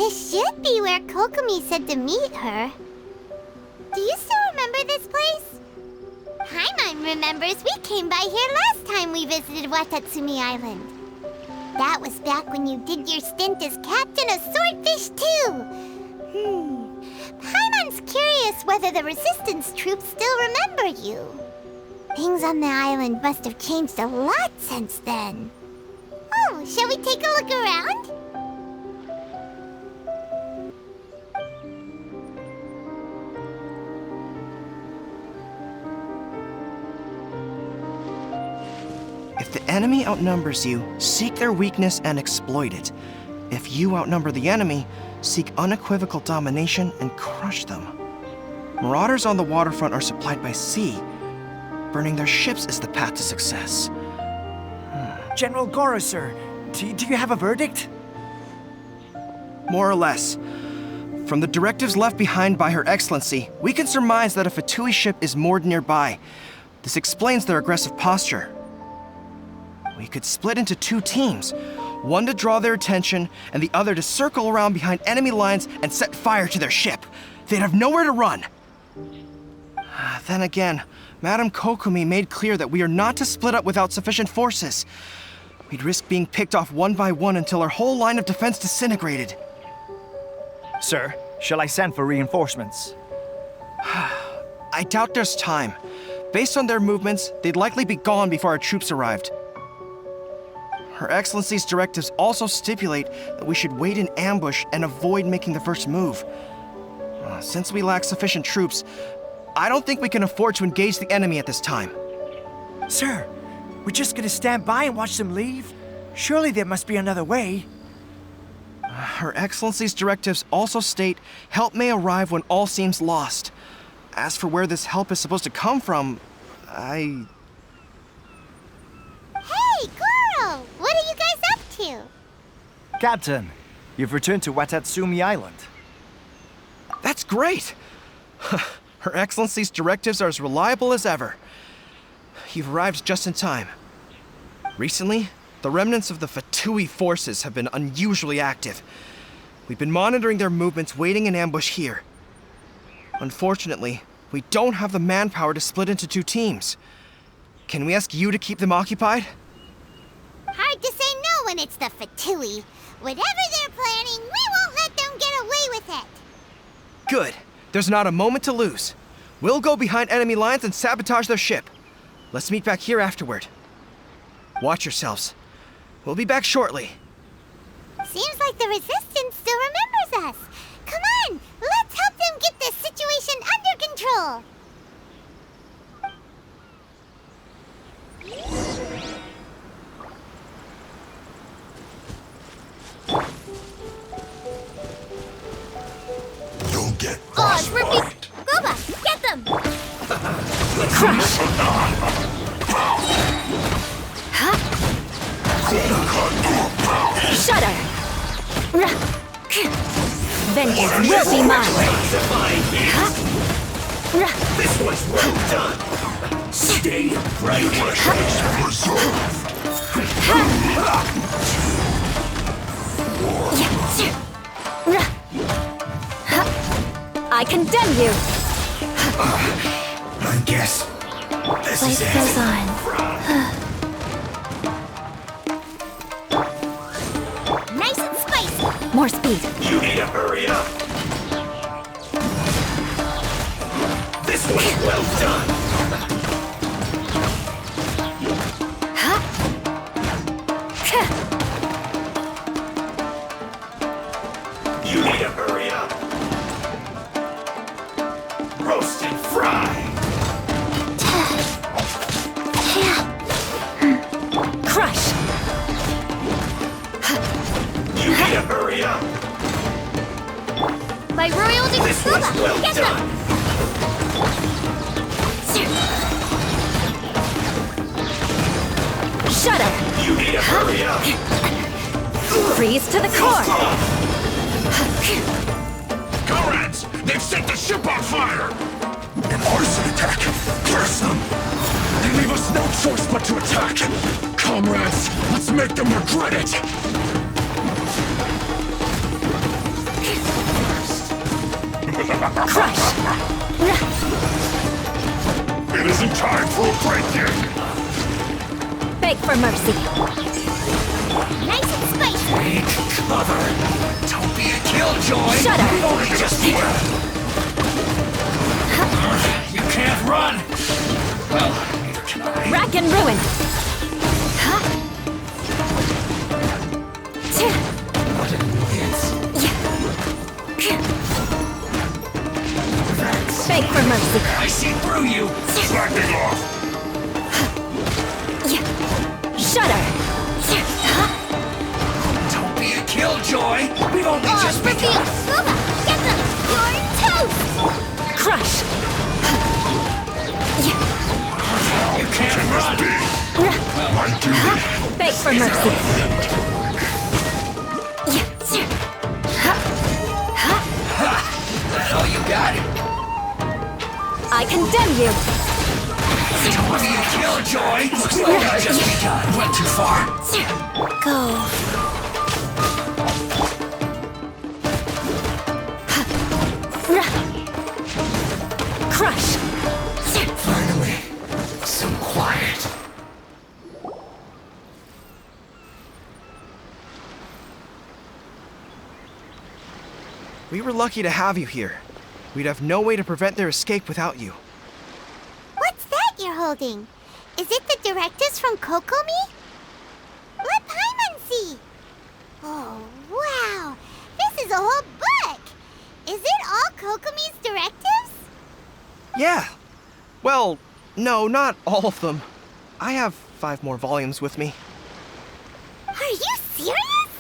This should be where Kokomi said to meet her. Do you still remember this place? Paimon remembers we came by here last time we visited Watatsumi Island. That was back when you did your stint as captain of Swordfish too. Paimon's curious whether the Resistance troops still remember you. Things on the island must have changed a lot since then. Oh, shall we take a look around? If the enemy outnumbers you, seek their weakness and exploit it. If you outnumber the enemy, seek unequivocal domination and crush them. Marauders on the waterfront are supplied by sea. Burning their ships is the path to success. General Goro, sir, do you have a verdict? More or less. From the directives left behind by Her Excellency, we can surmise that a Fatui ship is moored nearby. This explains their aggressive posture. We could split into two teams, one to draw their attention and the other to circle around behind enemy lines and set fire to their ship. They'd have nowhere to run. Then again, Madame Kokomi made clear that we are not to split up without sufficient forces. We'd risk being picked off one by one until our whole line of defense disintegrated. Sir, shall I send for reinforcements? I doubt there's time. Based on their movements, they'd likely be gone before our troops arrived. Her Excellency's directives also stipulate that we should wait in ambush and avoid making the first move. Since we lack sufficient troops, I don't think we can afford to engage the enemy at this time. Sir, we're just gonna stand by and watch them leave? Surely there must be another way. Her Excellency's directives also state help may arrive when all seems lost. As for where this help is supposed to come from, Hey, Goro! What are you guys up to? Captain, you've returned to Watatsumi Island. That's great! Her Excellency's directives are as reliable as ever. You've arrived just in time. Recently, the remnants of the Fatui forces have been unusually active. We've been monitoring their movements, waiting in ambush here. Unfortunately, we don't have the manpower to split into two teams. Can we ask you to keep them occupied? Hard to say no when it's the Fatui. Whatever they're planning, we won't let them get away with it. Good. There's not a moment to lose. We'll go behind enemy lines and sabotage their ship. Let's meet back here afterward. Watch yourselves. We'll be back shortly. Seems like the Resistance still remembers us. Come on, let's help them get this situation under control. You'll get Repeat. Goba, get them! Crush! Huh? Shudder! Vengeance will be mine! This was well done. Stay right. I condemn you! I guess this Life is it. goes on. Nice and spicy! More speed. You need to hurry up. This was well done. You need to hurry up. Roast and fry. Crush! You need to hurry up. By Royal This was Goba, well get done. Shudder! You need to hurry up. Freeze to the core! Comrades, they've set the ship on fire. An arson attack. Curse them. They leave us no choice but to attack. Comrades, let's make them regret it. will break you! Beg for mercy. Nice and spicy. Take cover! Don't be a killjoy! Shudder. You've only just begun! You can't run! Well, neither can I. Rack and ruin. What an annoyance. Beg for mercy. I see through you! Slacking off! Shudder. Don't be a killjoy! We've only Oh, just for begun! being Booba! Get them! You're toast! Crush. You can't run! My duty! Beg for mercy. That all you got? I condemn you. Don't be a killjoy! Looks like I just begun. Went too far. Go. Crush. Finally, some quiet. We were lucky to have you here. We'd have no way to prevent their escape without you. What's that you're holding? Is it the directives from Kokomi? Let Paimon see! Oh, wow! This is a whole book! Is it all Kokomi's directives? Yeah. Well, no, not all of them. I have 5 more volumes with me. Are you serious?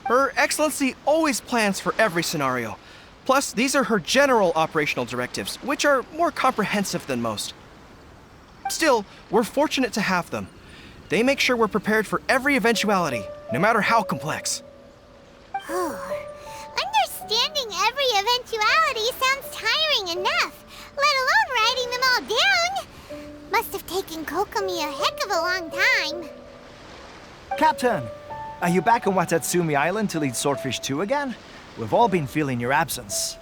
Her Excellency always plans for every scenario. Plus, these are her general operational directives, which are more comprehensive than most. Still, we're fortunate to have them. They make sure we're prepared for every eventuality, no matter how complex. Understanding every eventuality sounds tiring enough, let alone writing them all down. Must have taken Kokomi a heck of a long time. Captain, are you back on Watatsumi Island to lead Swordfish 2 again? We've all been feeling your absence.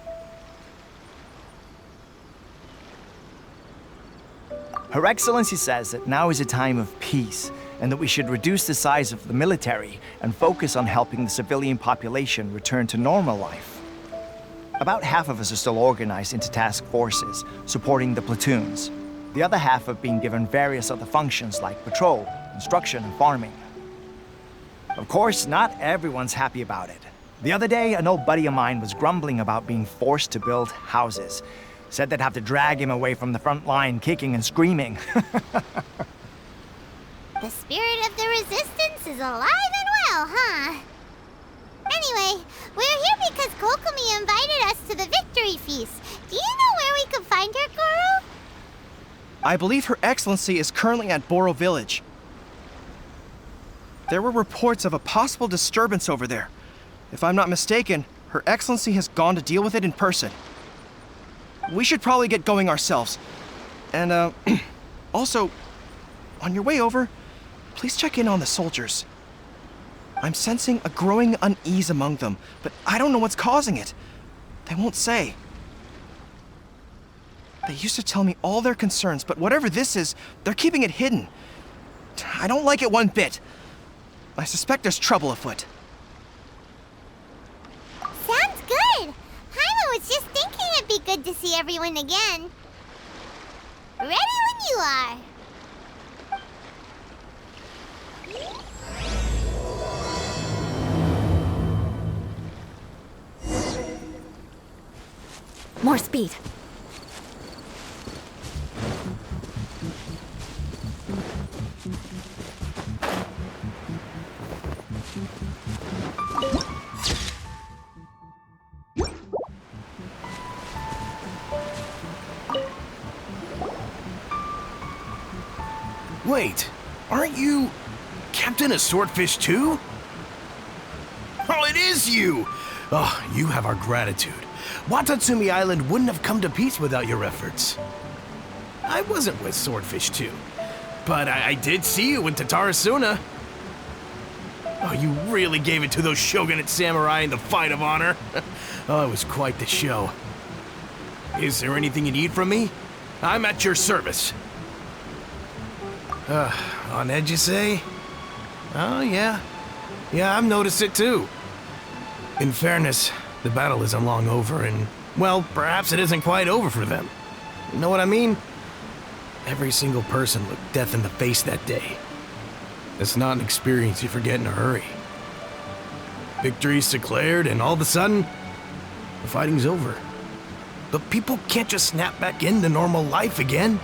Her Excellency says that now is a time of peace, and that we should reduce the size of the military and focus on helping the civilian population return to normal life. About half of us are still organized into task forces, supporting the platoons. The other half have been given various other functions like patrol, instruction, and farming. Of course, not everyone's happy about it. The other day, an old buddy of mine was grumbling about being forced to build houses. Said they'd have to drag him away from the front line, kicking and screaming. The spirit of the resistance is alive and well, huh? Anyway, we're here because Kokomi invited us to the victory feast. Do you know where we could find her, Goro? I believe Her Excellency is currently at Boro Village. There were reports of a possible disturbance over there. If I'm not mistaken, Her Excellency has gone to deal with it in person. We should probably get going ourselves. And, also, on your way over, please check in on the soldiers. I'm sensing a growing unease among them, but I don't know what's causing it. They won't say. They used to tell me all their concerns, but whatever this is, they're keeping it hidden. I don't like it one bit. I suspect there's trouble afoot. Sounds good. Paimon was just thinking it'd be good to see everyone again. Ready when you are. More speed. Wait, aren't you Captain of Swordfish too? Oh, it is you! Oh, you have our gratitude. Watatsumi Island wouldn't have come to peace without your efforts. I wasn't with Swordfish 2, but I did see you in Tatarasuna. Oh, you really gave it to those shogunate samurai in the fight of honor. Oh, it was quite the show. Is there anything you need from me? I'm at your service. On edge, you say? Oh, yeah. Yeah, I've noticed it too. In fairness, the battle isn't long over, and, well, perhaps it isn't quite over for them. You know what I mean? Every single person looked death in the face that day. It's not an experience you forget in a hurry. Victory's declared, and all of a sudden, the fighting's over. But people can't just snap back into normal life again.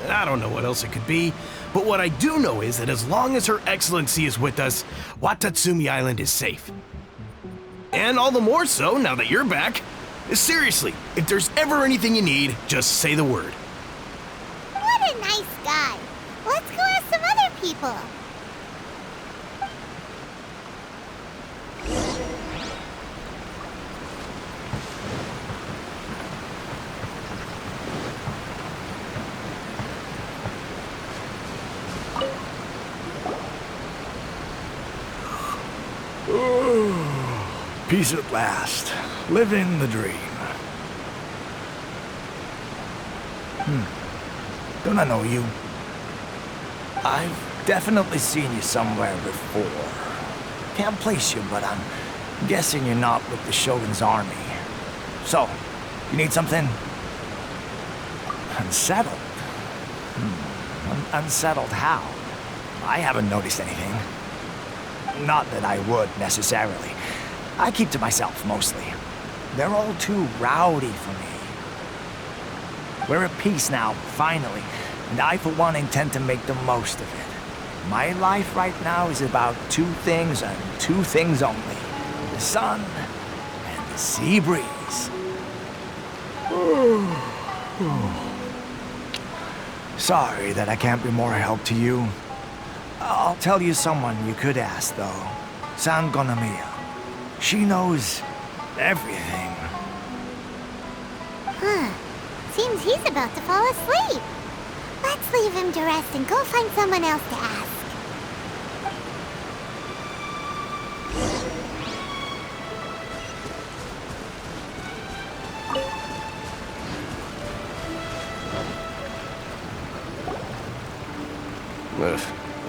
I don't know what else it could be, but what I do know is that as long as Her Excellency is with us, Watatsumi Island is safe. And all the more so now that you're back. Seriously, if there's ever anything you need, just say the word. What a nice guy. Let's go ask some other people. Peace at last. Living the dream. Don't I know you? I've definitely seen you somewhere before. Can't place you, but I'm guessing you're not with the Shogun's army. So, you need something? Unsettled? Unsettled how? I haven't noticed anything. Not that I would, necessarily. I keep to myself, mostly. They're all too rowdy for me. We're at peace now, finally, and I, for one, intend to make the most of it. My life right now is about two things and two things only. The sun and the sea breeze. Sorry that I can't be more help to you. I'll tell you someone you could ask, though. Sangonomiya. She knows everything. Seems he's about to fall asleep. Let's leave him to rest and go find someone else to ask.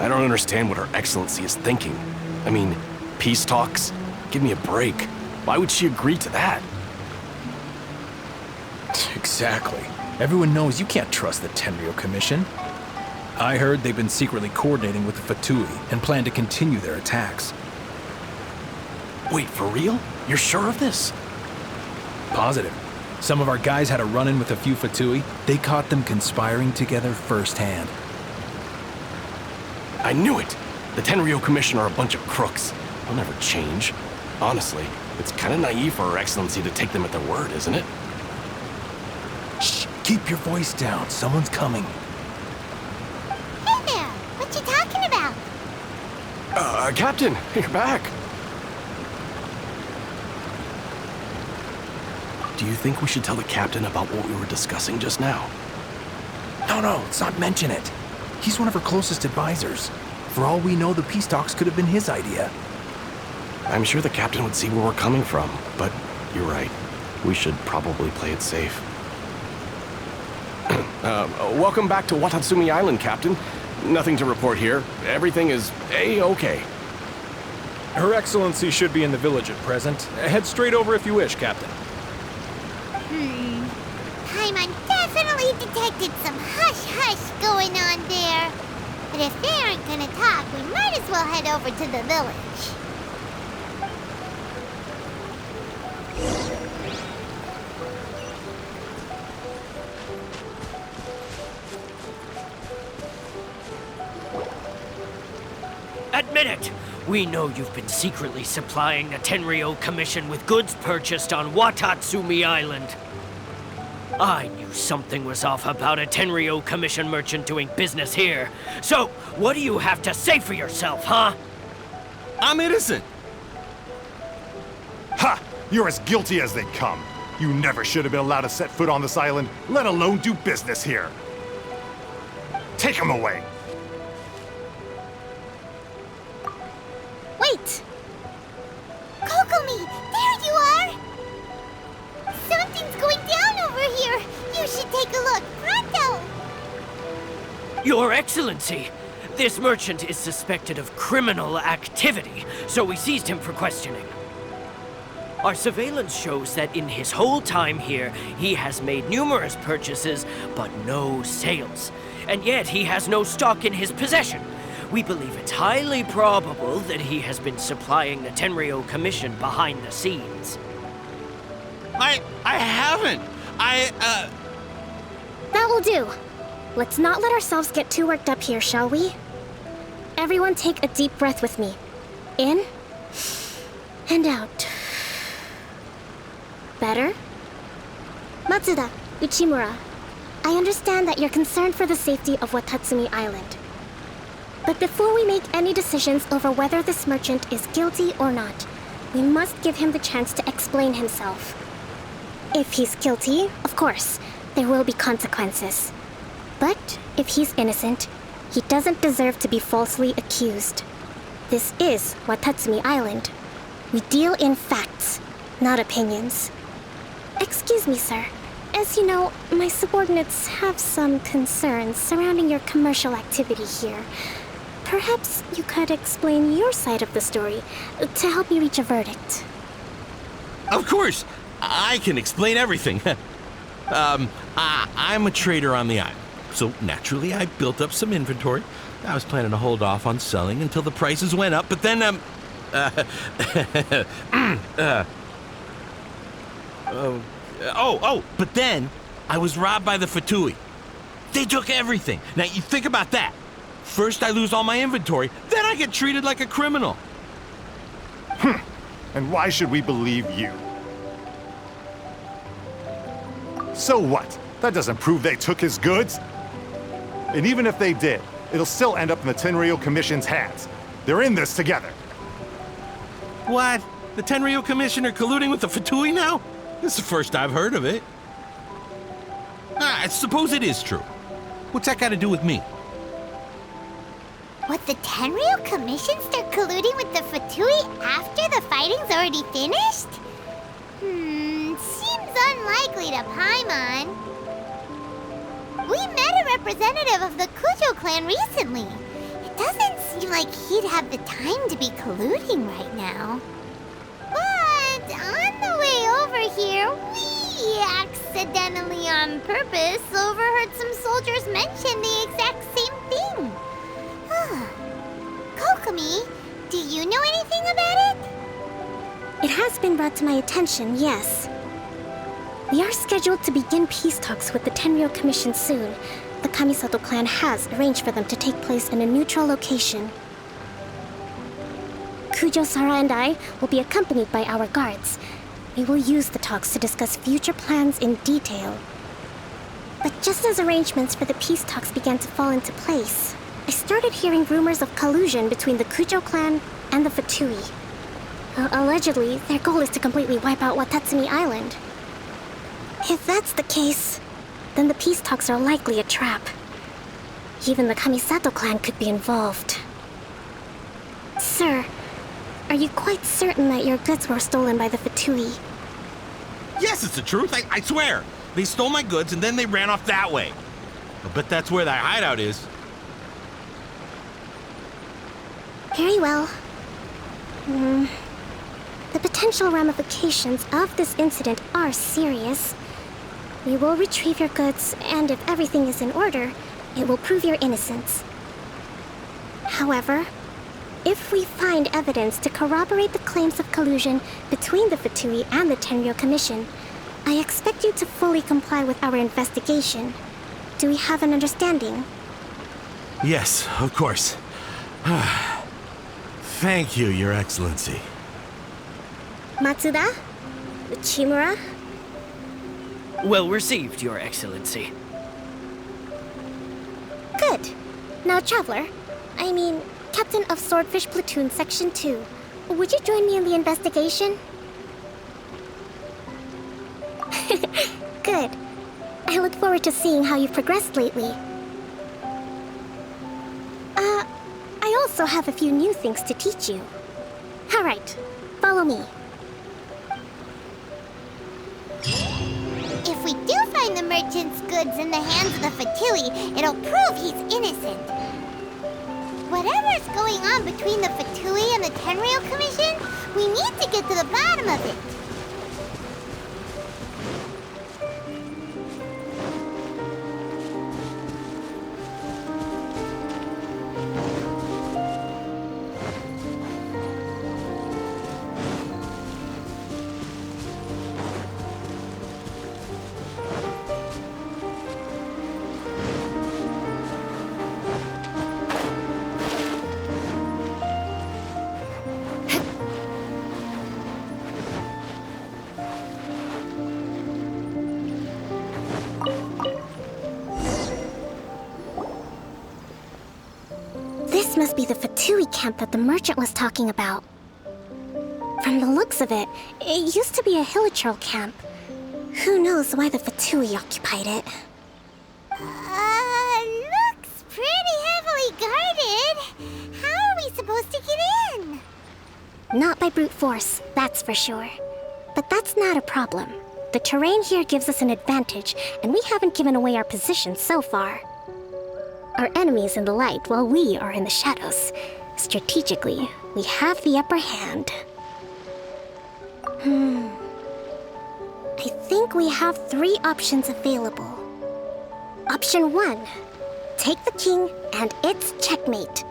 I don't understand what Her Excellency is thinking. I mean, peace talks? Give me a break. Why would she agree to that? Exactly. Everyone knows you can't trust the Tenryou Commission. I heard they've been secretly coordinating with the Fatui and plan to continue their attacks. Wait, for real? You're sure of this? Positive. Some of our guys had a run-in with a few Fatui. They caught them conspiring together firsthand. I knew it! The Tenryou Commission are a bunch of crooks. They'll never change. Honestly, it's kind of naive for Her Excellency to take them at their word, isn't it? Shh! Keep your voice down. Someone's coming. Hey there! What you talking about? Captain, you're back. Do you think we should tell the captain about what we were discussing just now? No, let's not mention it. He's one of her closest advisors. For all we know, the peace talks could have been his idea. I'm sure the captain would see where we're coming from, but you're right. We should probably play it safe. Welcome back to Watatsumi Island, Captain. Nothing to report here. Everything is A-okay. Her Excellency should be in the village at present. Head straight over if you wish, Captain. Paimon definitely detected some hush-hush going on there. But if they aren't gonna talk, we might as well head over to the village. Admit it! We know you've been secretly supplying the Tenryou Commission with goods purchased on Watatsumi Island. I knew something was off about a Tenryou Commission merchant doing business here. So, what do you have to say for yourself, huh? I'm innocent! Ha! You're as guilty as they come. You never should have been allowed to set foot on this island, let alone do business here. Take him away! Wait! Kokomi, there you are! Something's going down over here! You should take a look, pronto! Your Excellency, this merchant is suspected of criminal activity, so we seized him for questioning. Our surveillance shows that in his whole time here, he has made numerous purchases, but no sales. And yet he has no stock in his possession. We believe it's highly probable that he has been supplying the Tenryou Commission behind the scenes. I haven't. That will do. Let's not let ourselves get too worked up here, shall we? Everyone take a deep breath with me. In and out. Better? Matsuda, Uchimura, I understand that you're concerned for the safety of Watatsumi Island. But before we make any decisions over whether this merchant is guilty or not, we must give him the chance to explain himself. If he's guilty, of course, there will be consequences. But if he's innocent, he doesn't deserve to be falsely accused. This is Watatsumi Island. We deal in facts, not opinions. Excuse me, sir. As you know, my subordinates have some concerns surrounding your commercial activity here. Perhaps you could explain your side of the story to help me reach a verdict. Of course, I can explain everything. I'm a trader on the island, so naturally I built up some inventory. I was planning to hold off on selling until the prices went up, but then, but then I was robbed by the Fatui. They took everything. Now, you think about that. First I lose all my inventory, then I get treated like a criminal. And why should we believe you? So what? That doesn't prove they took his goods. And even if they did, it'll still end up in the Tenryou Commission's hands. They're in this together. What? The Tenryou Commissioner colluding with the Fatui now? This is the first I've heard of it. I suppose it is true. What's that got to do with me? What, the Tenryou Commission start colluding with the Fatui after the fighting's already finished? Seems unlikely to Paimon. We met a representative of the Kujo clan recently. It doesn't seem like he'd have the time to be colluding right now. But on the way over here, we accidentally on purpose overheard some soldiers mention the exact same thing. Kokomi, do you know anything about it? It has been brought to my attention, yes. We are scheduled to begin peace talks with the Tenryou Commission soon. The Kamisato clan has arranged for them to take place in a neutral location. Kujo-Sara and I will be accompanied by our guards. We will use the talks to discuss future plans in detail. But just as arrangements for the peace talks began to fall into place, I started hearing rumors of collusion between the Kujo clan and the Fatui. Allegedly, their goal is to completely wipe out Watatsumi Island. If that's the case, then the peace talks are likely a trap. Even the Kamisato clan could be involved. Sir, are you quite certain that your goods were stolen by the Fatui? Yes, it's the truth. I swear. They stole my goods and then they ran off that way. I bet that's where their hideout is. Very well. The potential ramifications of this incident are serious. We will retrieve your goods, and if everything is in order, it will prove your innocence. However, if we find evidence to corroborate the claims of collusion between the Fatui and the Tenryou Commission, I expect you to fully comply with our investigation. Do we have an understanding? Yes, of course. Thank you, Your Excellency. Matsuda? Uchimura? Well received, Your Excellency. Good. Now, Traveler, Captain of Swordfish Platoon Section 2, would you join me in the investigation? Good. I look forward to seeing how you've progressed lately. I also have a few new things to teach you. All right, follow me. If we do find find the merchant's goods in the hands of the Fatui, it'll prove he's innocent. Whatever's going on between the Fatui and the Tenryou Commission, we need to get to the bottom of it. This must be the Fatui camp that the merchant was talking about. From the looks of it, it used to be a Hilichurl camp. Who knows why the Fatui occupied it? Looks pretty heavily guarded. How are we supposed to get in? Not by brute force, that's for sure. But that's not a problem. The terrain here gives us an advantage, and we haven't given away our position so far. Our enemy is in the light while we are in the shadows. Strategically, we have the upper hand. I think we have 3 options available. Option 1. Take the king and it's checkmate.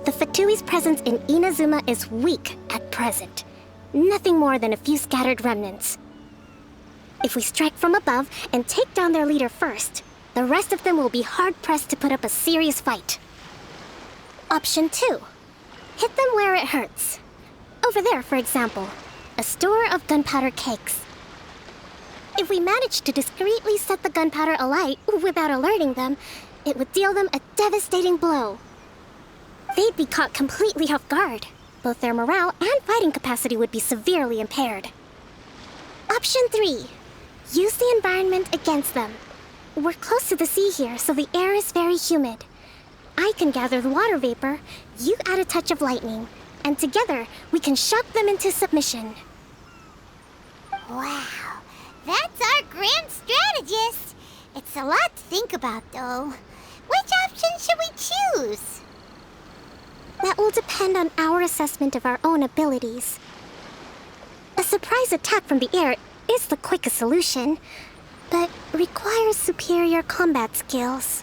The Fatui's presence in Inazuma is weak at present. Nothing more than a few scattered remnants. If we strike from above and take down their leader first, the rest of them will be hard-pressed to put up a serious fight. Option 2. Hit them where it hurts. Over there, for example, a store of gunpowder cakes. If we manage to discreetly set the gunpowder alight without alerting them, it would deal them a devastating blow. They'd be caught completely off guard. Both their morale and fighting capacity would be severely impaired. Option 3. Use the environment against them. We're close to the sea here, so the air is very humid. I can gather the water vapor, you add a touch of lightning, and together we can shock them into submission. Wow, that's our grand strategist. It's a lot to think about, though. Which option should we choose? That will depend on our assessment of our own abilities. A surprise attack from the air is the quickest solution, but requires superior combat skills.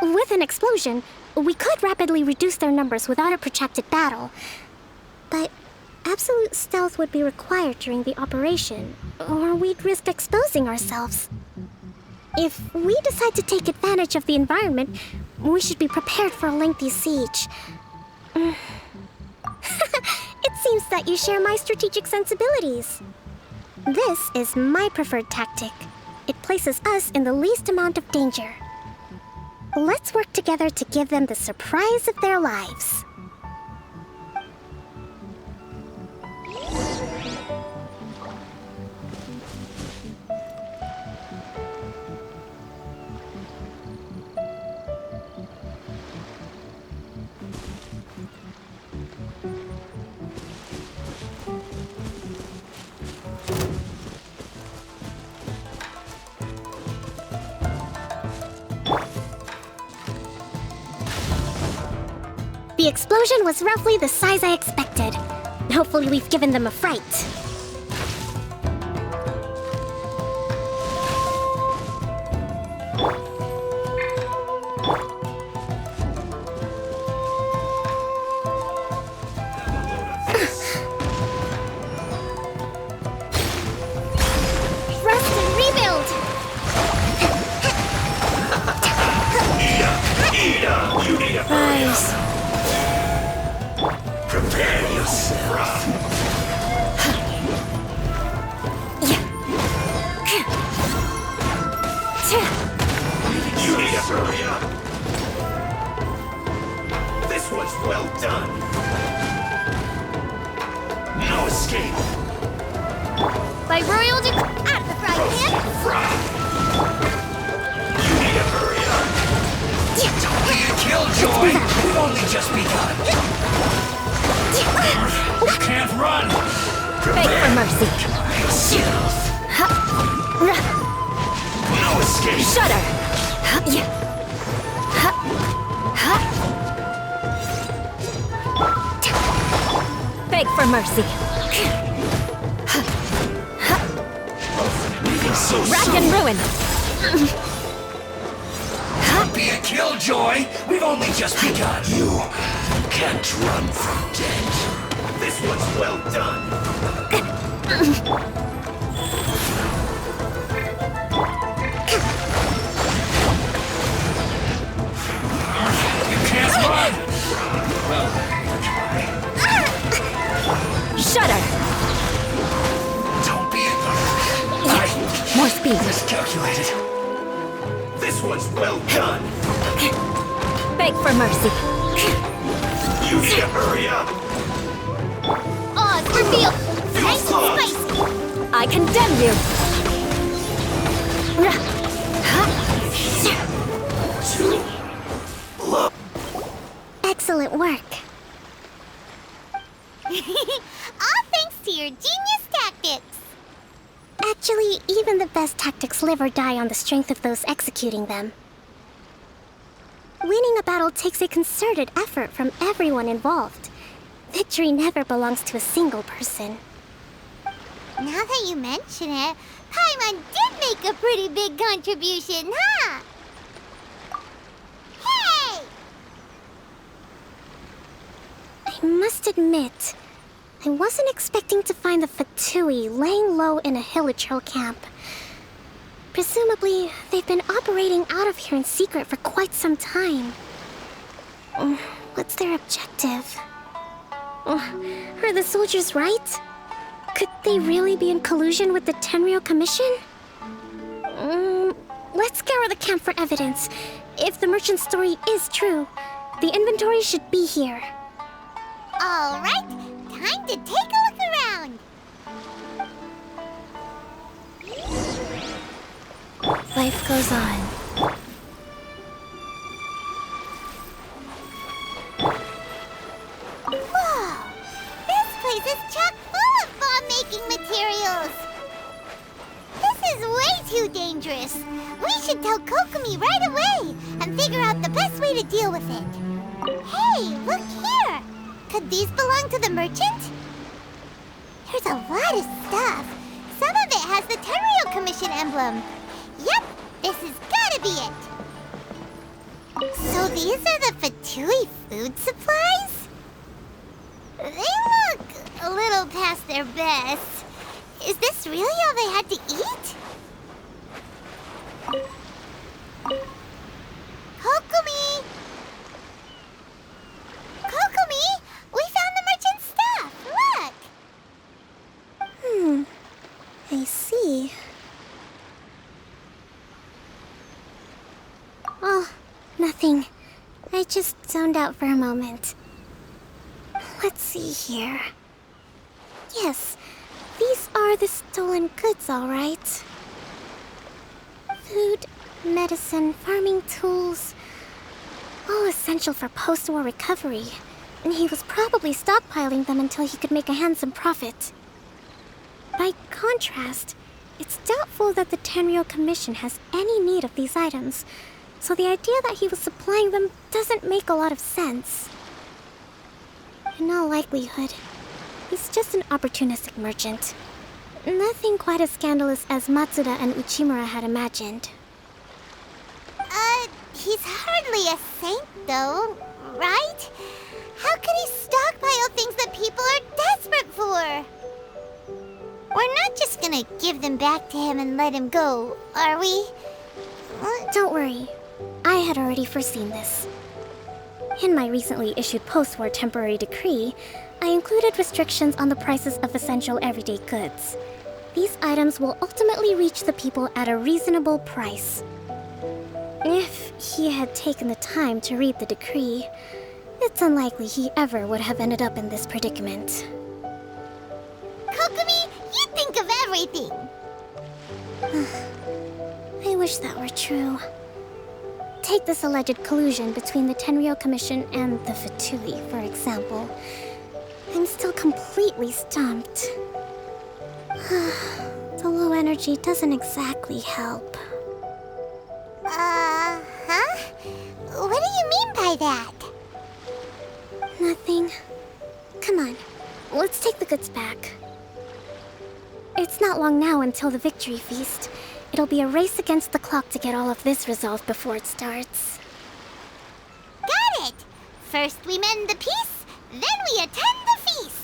With an explosion, we could rapidly reduce their numbers without a protracted battle, but absolute stealth would be required during the operation, or we'd risk exposing ourselves. If we decide to take advantage of the environment, we should be prepared for a lengthy siege. It seems that you share my strategic sensibilities. This is my preferred tactic. It places us in the least amount of danger. Let's work together to give them the surprise of their lives. The explosion was roughly the size I expected. Hopefully we've given them a fright. Rust and rebuild! You need a Rise. Prepare yourself. You need to hurry up. This was well done. No escape. By royal out of the frying pan. You need to hurry up. Don't be a killjoy. We've only just begun. You can't run. Beg for mercy. Yourself. escape! Shudder! Beg for mercy. Leaving so Rack soon! and ruin. Don't be a killjoy! We've only just begun! You can't run from death! This one's well done! You can't run! Shudder! Don't be ignorant! More speed. Miscalculated! This one's well done! Beg for mercy. You need to hurry up! Oh, it's revealed! Nice and spicy! I condemn you. Excellent work. All thanks to your genius tactics! Actually, even the best tactics live or die on the strength of those executing them. Winning a battle takes a concerted effort from everyone involved. Victory never belongs to a single person. Now that you mention it, Paimon did make a pretty big contribution, huh? Hey! I must admit, I wasn't expecting to find the Fatui laying low in a Hilichurl camp. Presumably, they've been operating out of here in secret for quite some time. What's their objective? Are the soldiers right? Could they really be in collusion with the Tenryou Commission? Let's scour the camp for evidence. If the merchant's story is true, the inventory should be here. All right, time to take a look around. Life goes on. Whoa! This place is chock full of bomb-making materials! This is way too dangerous! We should tell Kokomi right away and figure out the best way to deal with it. Hey, look here! Could these belong to the merchant? There's a lot of stuff. Some of it has the Tenryou Commission emblem. Yep, this has gotta be it. So these are the Fatui food supplies? They look a little past their best. Is this really all they had to eat? Kokomi! Kokomi! We found the merchant's stuff! Look! I see. Oh, nothing. I just zoned out for a moment. Let's see here. Yes, these are the stolen goods, all right. Food, medicine, farming tools, all essential for post-war recovery. And he was probably stockpiling them until he could make a handsome profit. By contrast, it's doubtful that the Tenryou Commission has any need of these items, so the idea that he was supplying them doesn't make a lot of sense. In all likelihood, he's just an opportunistic merchant. Nothing quite as scandalous as Matsuda and Uchimura had imagined. He's hardly a saint, though, right? How could he stockpile things that people are desperate for? We're not just gonna give them back to him and let him go, are we? Don't worry. I had already foreseen this. In my recently issued post-war temporary decree, I included restrictions on the prices of essential everyday goods. These items will ultimately reach the people at a reasonable price. If he had taken the time to read the decree, it's unlikely he ever would have ended up in this predicament. Kokomi, you think of everything! I wish that were true. Take this alleged collusion between the Tenryou Commission and the Fatui, for example. I'm still completely stumped. The low energy doesn't exactly help. Huh? What do you mean by that? Nothing. Come on, let's take the goods back. It's not long now until the victory feast. It'll be a race against the clock to get all of this resolved before it starts. Got it! First we mend the peace, then we attend the feast!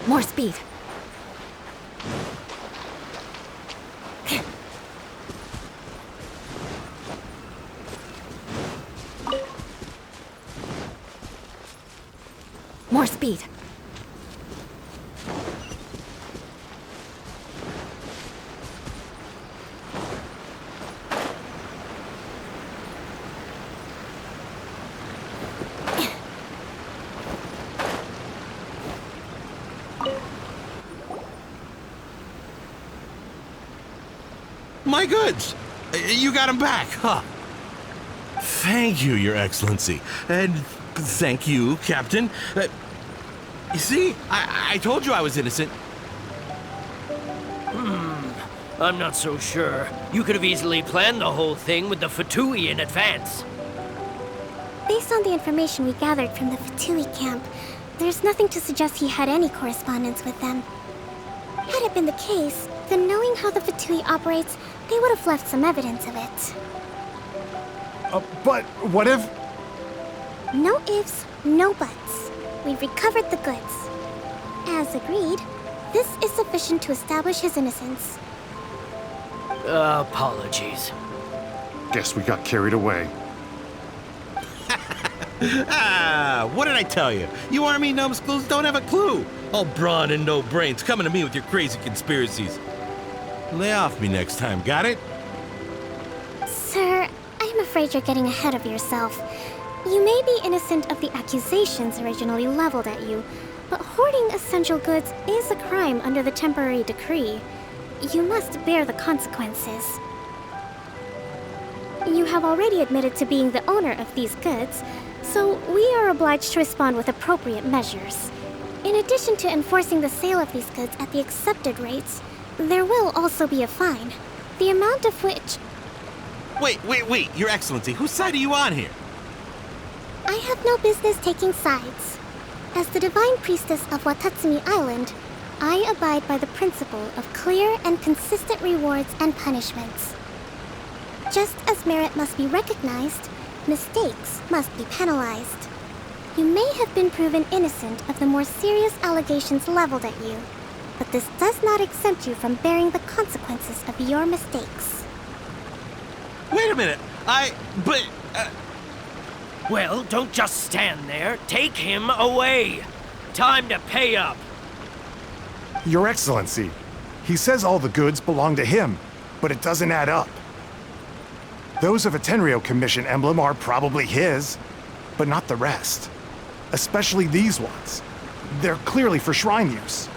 More speed. More speed. My goods! You got them back, huh? Thank you, Your Excellency. And thank you, Captain. You see, I told you I was innocent. I'm not so sure. You could have easily planned the whole thing with the Fatui in advance. Based on the information we gathered from the Fatui camp, there's nothing to suggest he had any correspondence with them. Had it been the case, then knowing how the Fatui operates, they would have left some evidence of it. But what if... No ifs, no buts. We've recovered the goods. As agreed, this is sufficient to establish his innocence. Apologies. Guess we got carried away. What did I tell you? You army numbskulls don't have a clue. All brawn and no brains coming to me with your crazy conspiracies. Lay off me next time, got it? Sir, I'm afraid you're getting ahead of yourself. You may be innocent of the accusations originally leveled at you, but hoarding essential goods is a crime under the temporary decree. You must bear the consequences. You have already admitted to being the owner of these goods, so we are obliged to respond with appropriate measures. In addition to enforcing the sale of these goods at the accepted rates, there will also be a fine, the amount of which... Wait, Your Excellency, whose side are you on here? I have no business taking sides. As the Divine Priestess of Watatsumi Island, I abide by the principle of clear and consistent rewards and punishments. Just as merit must be recognized, mistakes must be penalized. You may have been proven innocent of the more serious allegations leveled at you, but this does not exempt you from bearing the consequences of your mistakes. Wait a minute, Well, don't just stand there. Take him away. Time to pay up. Your Excellency, he says all the goods belong to him, but it doesn't add up. Those of a Tenryou Commission emblem are probably his, but not the rest. Especially these ones. They're clearly for shrine use.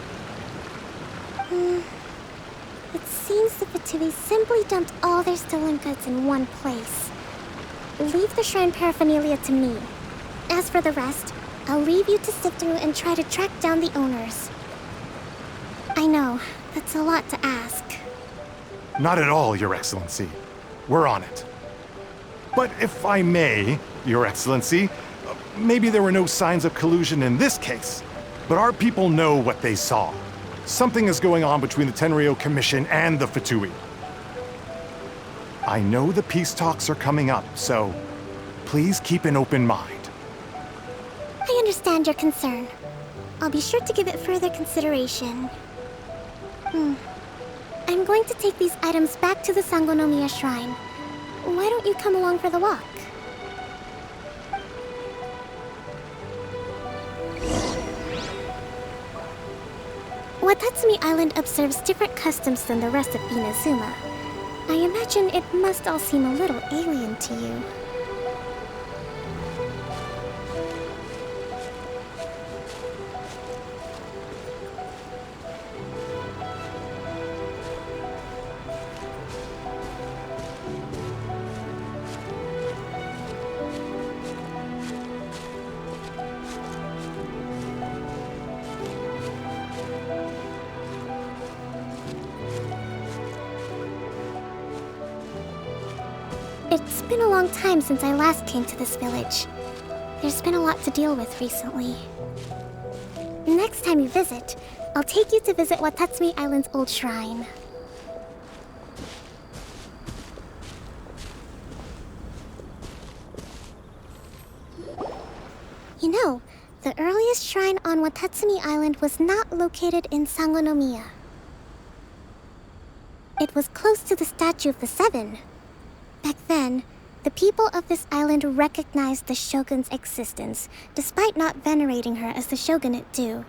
It seems the Fatui simply dumped all their stolen goods in one place. Leave the shrine paraphernalia to me. As for the rest, I'll leave you to sift through and try to track down the owners. I know, that's a lot to ask. Not at all, Your Excellency. We're on it. But if I may, Your Excellency, maybe there were no signs of collusion in this case, but our people know what they saw. Something is going on between the Tenryou Commission and the Fatui. I know the peace talks are coming up, so please keep an open mind. I understand your concern. I'll be sure to give it further consideration. I'm going to take these items back to the Sangonomiya Shrine. Why don't you come along for the walk? Watatsumi Island observes different customs than the rest of Inazuma. I imagine it must all seem a little alien to you. It's been a long time since I last came to this village. There's been a lot to deal with recently. Next time you visit, I'll take you to visit Watatsumi Island's old shrine. You know, the earliest shrine on Watatsumi Island was not located in Sangonomiya. It was close to the Statue of the Seven. Back then, the people of this island recognized the shogun's existence, despite not venerating her as the shogunate do.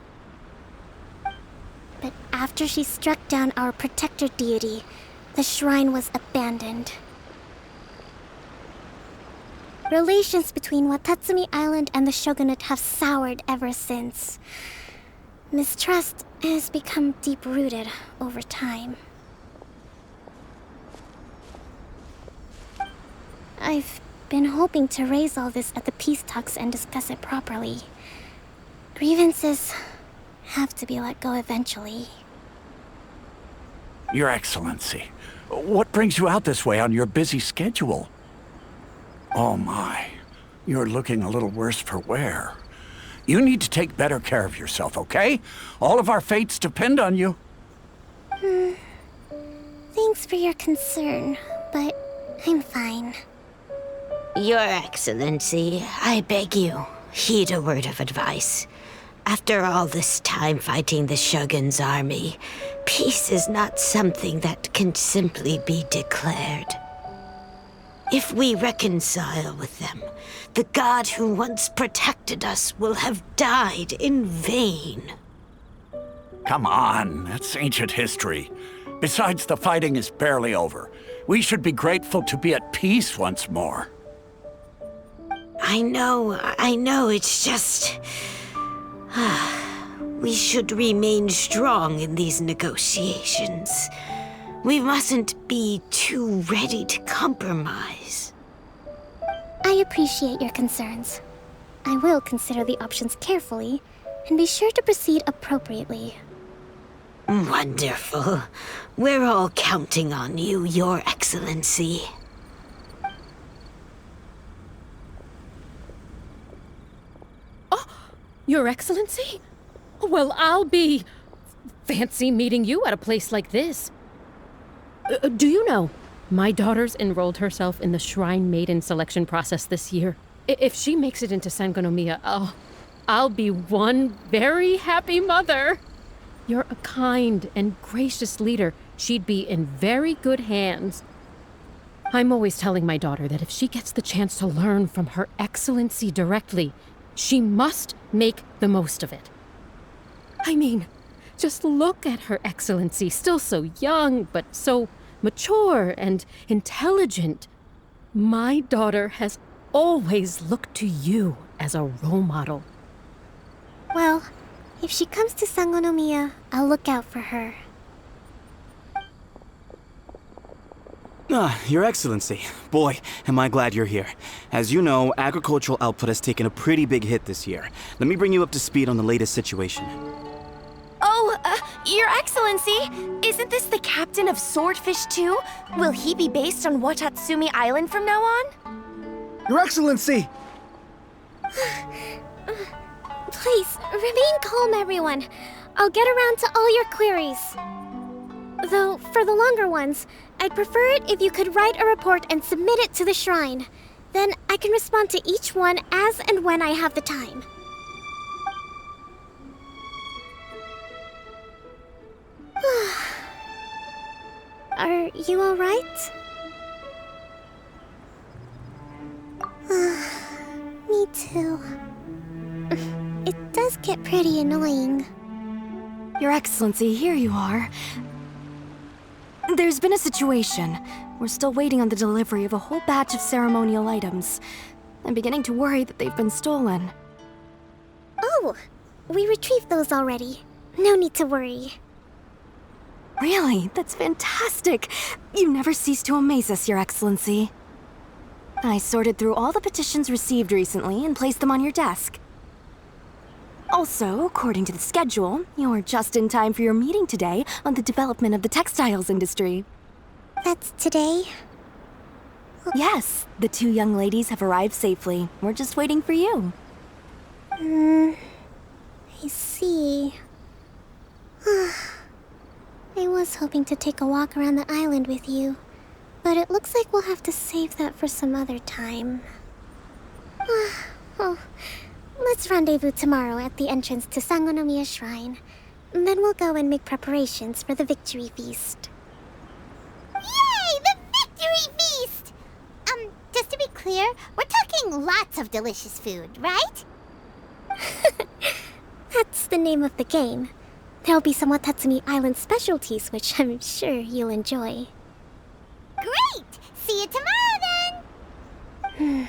But after she struck down our protector deity, the shrine was abandoned. Relations between Watatsumi Island and the shogunate have soured ever since. Mistrust has become deep-rooted over time. I've been hoping to raise all this at the peace talks and discuss it properly. Grievances have to be let go eventually. Your Excellency, what brings you out this way on your busy schedule? Oh my, you're looking a little worse for wear. You need to take better care of yourself, okay? All of our fates depend on you. Thanks for your concern, but I'm fine. Your Excellency, I beg you, heed a word of advice. After all this time fighting the Shogun's army, peace is not something that can simply be declared. If we reconcile with them, the god who once protected us will have died in vain. Come on, that's ancient history. Besides, the fighting is barely over. We should be grateful to be at peace once more. I know, it's just... we should remain strong in these negotiations. We mustn't be too ready to compromise. I appreciate your concerns. I will consider the options carefully, and be sure to proceed appropriately. Wonderful. We're all counting on you, Your Excellency. Your Excellency? Well, I'll be... fancy meeting you at a place like this. Do you know, my daughter's enrolled herself in the Shrine Maiden selection process this year. If she makes it into Sangonomiya, I'll be one very happy mother. You're a kind and gracious leader. She'd be in very good hands. I'm always telling my daughter that if she gets the chance to learn from Her Excellency directly, she must make the most of it. I mean, just look at Her Excellency, still so young, but so mature and intelligent. My daughter has always looked to you as a role model. Well, if she comes to Sangonomiya, I'll look out for her. Your Excellency. Boy, am I glad you're here. As you know, agricultural output has taken a pretty big hit this year. Let me bring you up to speed on the latest situation. Your Excellency, isn't this the captain of Swordfish 2? Will he be based on Watatsumi Island from now on? Your Excellency! Please, remain calm, everyone. I'll get around to all your queries. Though, for the longer ones, I'd prefer it if you could write a report and submit it to the shrine. Then I can respond to each one as and when I have the time. Are you alright? Me too. It does get pretty annoying. Your Excellency, here you are. There's been a situation. We're still waiting on the delivery of a whole batch of ceremonial items. I'm beginning to worry that they've been stolen. Oh, we retrieved those already. No need to worry. Really? That's fantastic! You never cease to amaze us, Your Excellency. I sorted through all the petitions received recently and placed them on your desk. Also, according to the schedule, you're just in time for your meeting today on the development of the textiles industry. That's today? Yes, the two young ladies have arrived safely. We're just waiting for you. I see. I was hoping to take a walk around the island with you, but it looks like we'll have to save that for some other time. Oh, let's rendezvous tomorrow at the entrance to Sangonomiya Shrine. Then we'll go and make preparations for the victory feast. Yay! The victory feast! Just to be clear, we're talking lots of delicious food, right? That's the name of the game. There'll be some Watatsumi Island specialties, which I'm sure you'll enjoy. Great! See you tomorrow then!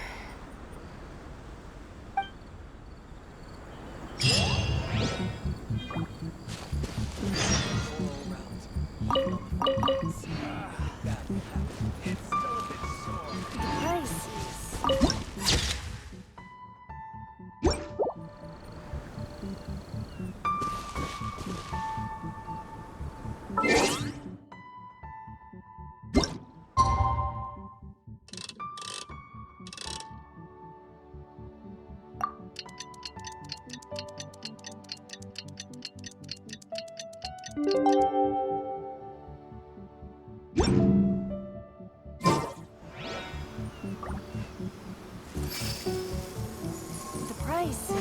The price.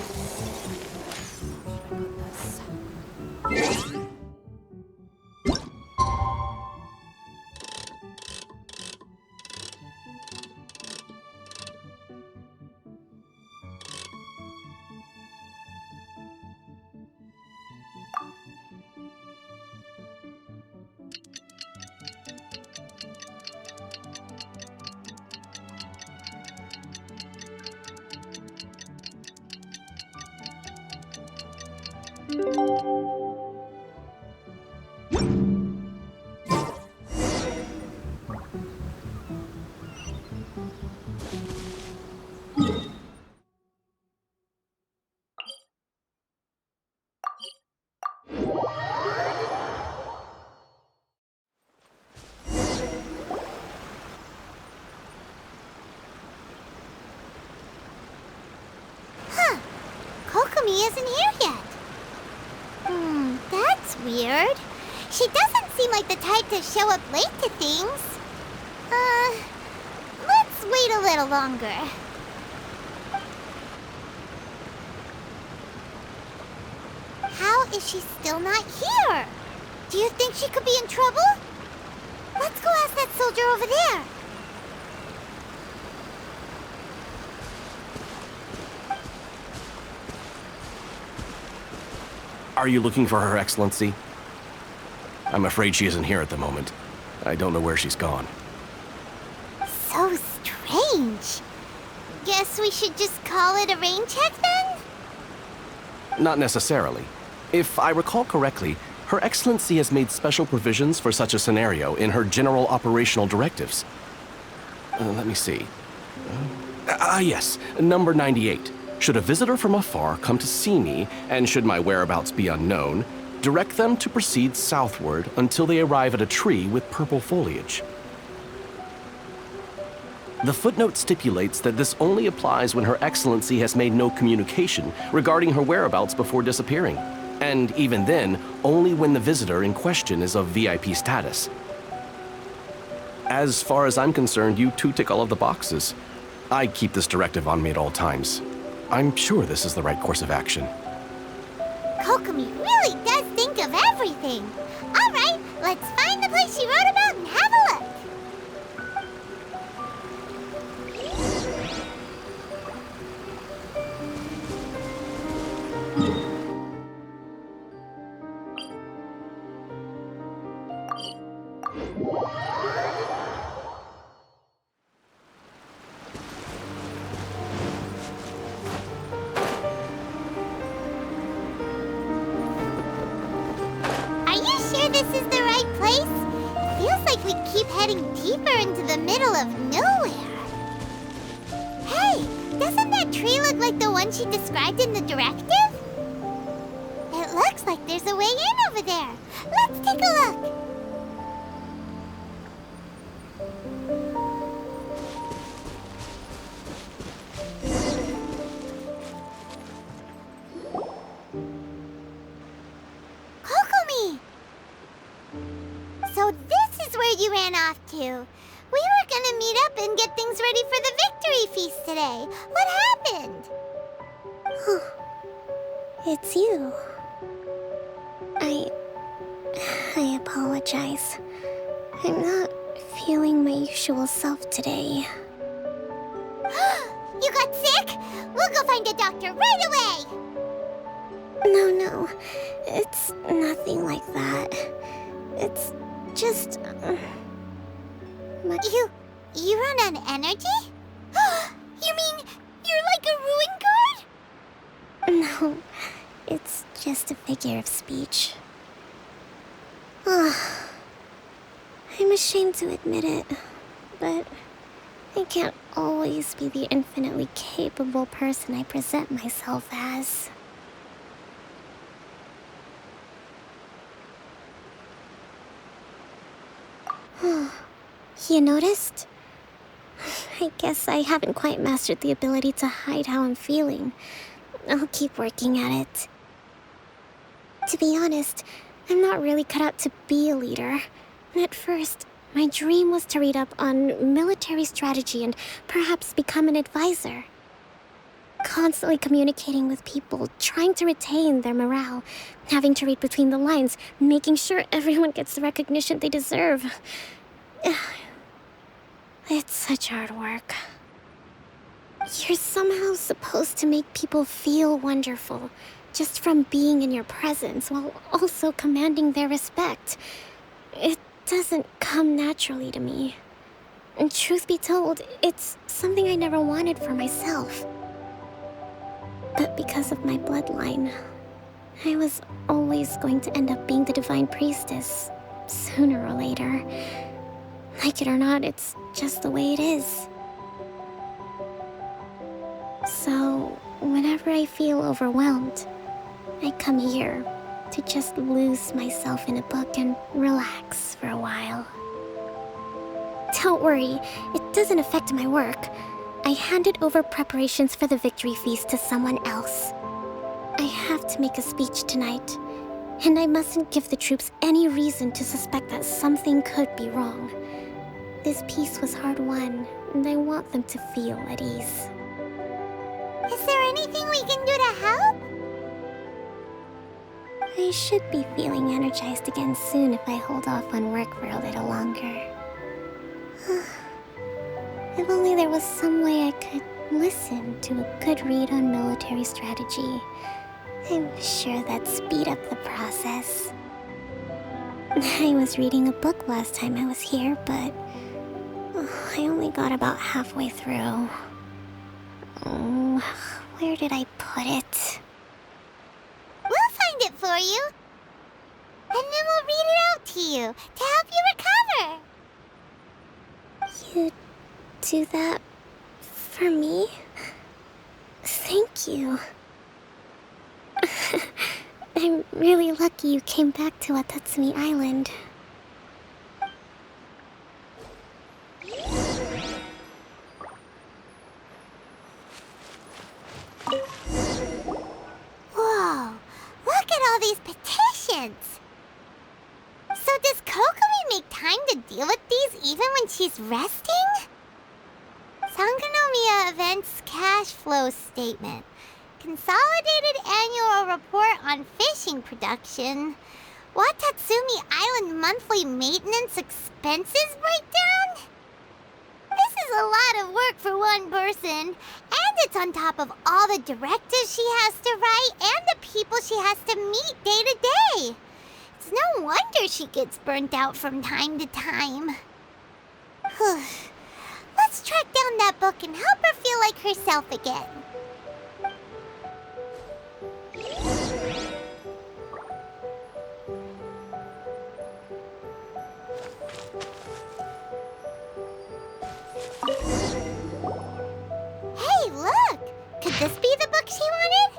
Kokomi isn't here yet. That's weird. She doesn't seem like the type to show up late to things. Let's wait a little longer. How is she still not here? Do you think she could be in trouble? Let's go ask that soldier over there. Are you looking for Her Excellency? I'm afraid she isn't here at the moment. I don't know where she's gone. So strange. Guess we should just call it a rain check then? Not necessarily. If I recall correctly, Her Excellency has made special provisions for such a scenario in her general operational directives. Let me see. Yes, number 98. Should a visitor from afar come to see me, and should my whereabouts be unknown, direct them to proceed southward until they arrive at a tree with purple foliage. The footnote stipulates that this only applies when Her Excellency has made no communication regarding her whereabouts before disappearing, and even then, only when the visitor in question is of VIP status. As far as I'm concerned, you two tick all of the boxes. I keep this directive on me at all times. I'm sure this is the right course of action. Kokomi really does think of everything. All right, let's find the place she wrote about and have a look. This is the right place? Feels like we keep heading deeper into the middle of nowhere. Hey, doesn't that tree look like the one she described in the directive? It looks like there's a way in over there. Let's take a look. Kokomi! So this is where you ran off to. We were gonna meet up and get things ready for the victory feast today. What happened? It's you. I apologize. I'm not feeling my usual self today. You got sick? We'll go find a doctor right away! No. It's nothing like that. It's just... You run on energy? You mean you're like a ruin guard? No, it's just a figure of speech. I'm ashamed to admit it, but I can't always be the infinitely capable person I present myself as. You noticed? I guess I haven't quite mastered the ability to hide how I'm feeling. I'll keep working at it. To be honest, I'm not really cut out to be a leader. At first, my dream was to read up on military strategy and perhaps become an advisor. Constantly communicating with people, trying to retain their morale, having to read between the lines, making sure everyone gets the recognition they deserve. It's such hard work. You're somehow supposed to make people feel wonderful, just from being in your presence, while also commanding their respect. It doesn't come naturally to me. And truth be told, it's something I never wanted for myself. But because of my bloodline, I was always going to end up being the Divine Priestess, sooner or later. Like it or not, it's just the way it is. So, whenever I feel overwhelmed, I come here to just lose myself in a book and relax for a while. Don't worry, it doesn't affect my work. I handed over preparations for the victory feast to someone else. I have to make a speech tonight, and I mustn't give the troops any reason to suspect that something could be wrong. This peace was hard-won, and I want them to feel at ease. Is there anything we can do to help? I should be feeling energized again soon if I hold off on work for a little longer. If only there was some way I could listen to a good read on military strategy. I'm sure that'd speed up the process. I was reading a book last time I was here, but I only got about halfway through. Where did I put it? We'll find it for you. And then we'll read it out to you to help you recover. You do that for me? Thank you. I'm really lucky you came back to Watatsumi Island. Whoa, look at all these petitions. So does Kokomi make time to deal with these even when she's resting? Sangonomiya Events Cash Flow Statement. Consolidated Annual Report on Fishing Production. Watatsumi Island Monthly Maintenance Expenses Breakdown? This is a lot of work for one person, and it's on top of all the directives she has to write and the people she has to meet day to day. It's no wonder she gets burnt out from time to time. Let's track down that book and help her feel like herself again. Hey, look! Could this be the book she wanted?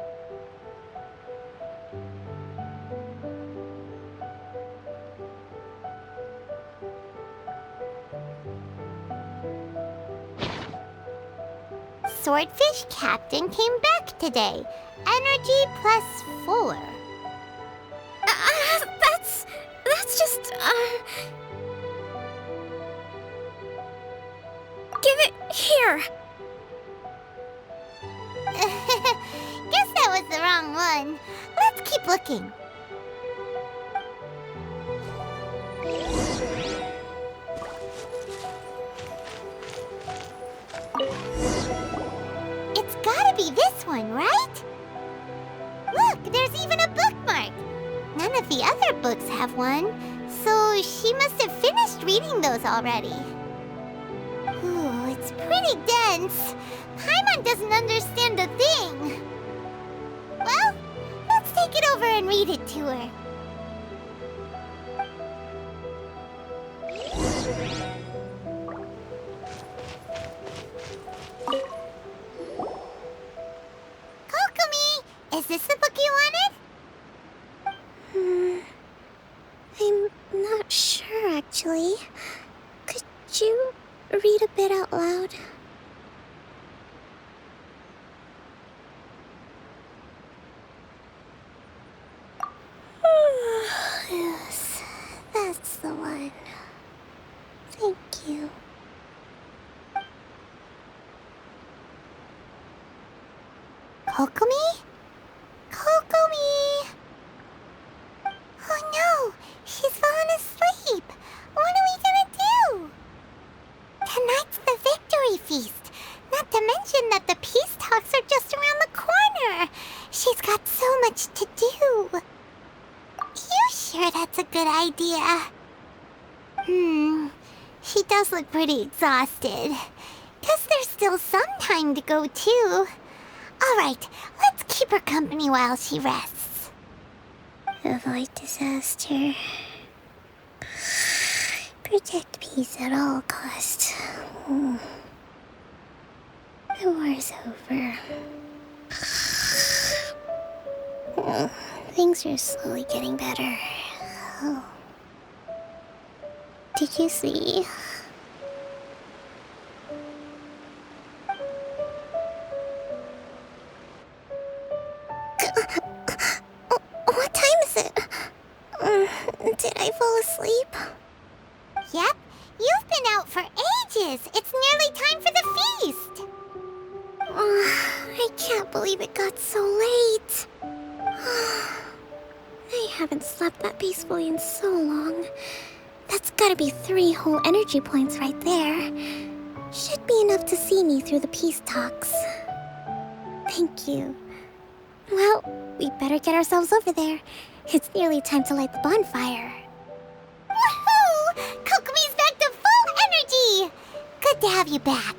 swordfish captain came back today. Energy +4. That's just, Give it here! Guess that was the wrong one. Let's keep looking. It's gotta be this one, right? Look, there's even a bookmark. None of the other books have one, so she must have finished reading those already. Ooh, it's pretty dense. Paimon doesn't understand a thing. Well, let's take it over and read it to her. Kokomi, is this the book you wanted? I'm not sure, actually. Could you read a bit out loud? Yes, that's the one. Thank you. Kokomi? Kokomi! Oh no! She's fallen asleep! What are we gonna do? Tonight's the victory feast! Not to mention that the peace talks are just around the corner! She's got so much to do! You sure that's a good idea? She does look pretty exhausted. Guess there's still some time to go too. Alright, let's keep her company while she rests. Avoid disaster. Protect peace at all costs. The war's over. Things are slowly getting better. Oh. Did you see? What time is it? Did I fall asleep? Yep, you've been out for ages. It's nearly time for the feast. I can't believe it got so late. I haven't slept that peacefully in so long. That's gotta be 3 whole energy points right there. Should be enough to see me through the peace talks. Thank you. Well, we better get ourselves over there. It's nearly time to light the bonfire. Woohoo! Kokomi's back to full energy! Good to have you back.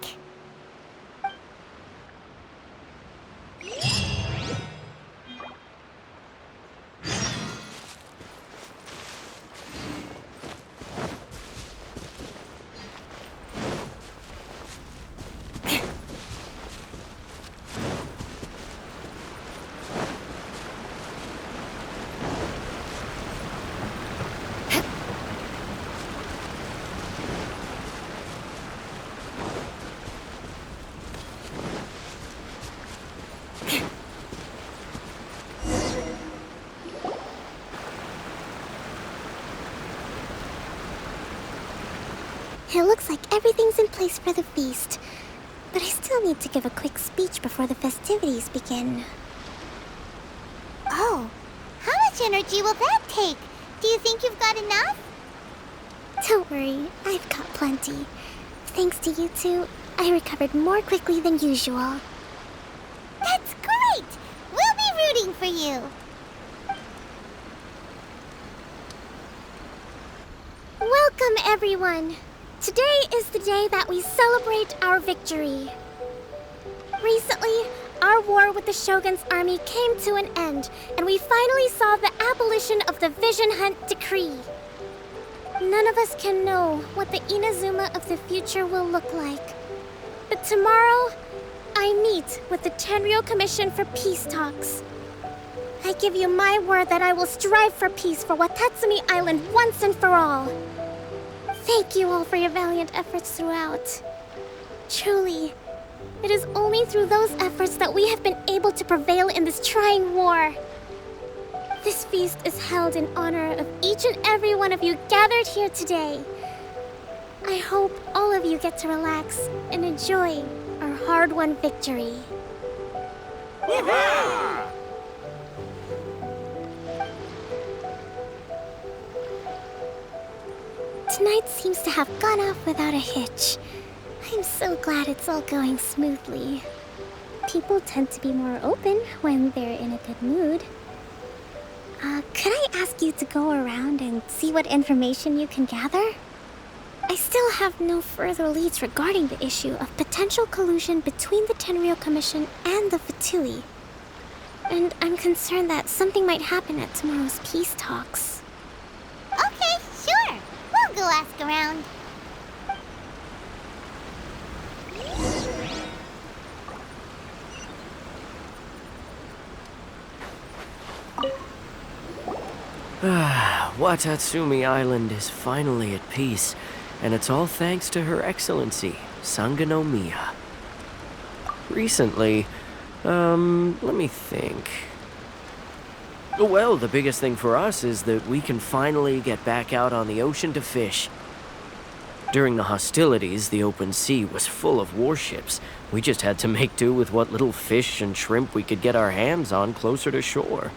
It looks like everything's in place for the feast. But I still need to give a quick speech before the festivities begin. Oh, how much energy will that take? Do you think you've got enough? Don't worry, I've got plenty. Thanks to you two, I recovered more quickly than usual. That's great! We'll be rooting for you. Welcome, everyone! Today is the day that we celebrate our victory. Recently, our war with the Shogun's army came to an end, and we finally saw the abolition of the Vision Hunt Decree. None of us can know what the Inazuma of the future will look like. But tomorrow, I meet with the Tenryou Commission for peace talks. I give you my word that I will strive for peace for Watatsumi Island once and for all. Thank you all for your valiant efforts throughout. Truly, It is only through those efforts that we have been able to prevail in this trying war. This feast is held in honor of each and every one of you gathered here today. I hope all of you get to relax and enjoy our hard-won victory. Tonight seems to have gone off without a hitch. I'm so glad it's all going smoothly. People tend to be more open when they're in a good mood. Could I ask you to go around and see what information you can gather? I still have no further leads regarding the issue of potential collusion between the Tenryou Commission and the Fatui. And I'm concerned that something might happen at tomorrow's peace talks. Okay, sure. We'll go ask around. Watatsumi Island is finally at peace, and it's all thanks to Her Excellency, Sangonomiya. Recently, let me think. Well, the biggest thing for us is that we can finally get back out on the ocean to fish. During the hostilities, the open sea was full of warships. We just had to make do with what little fish and shrimp we could get our hands on closer to shore.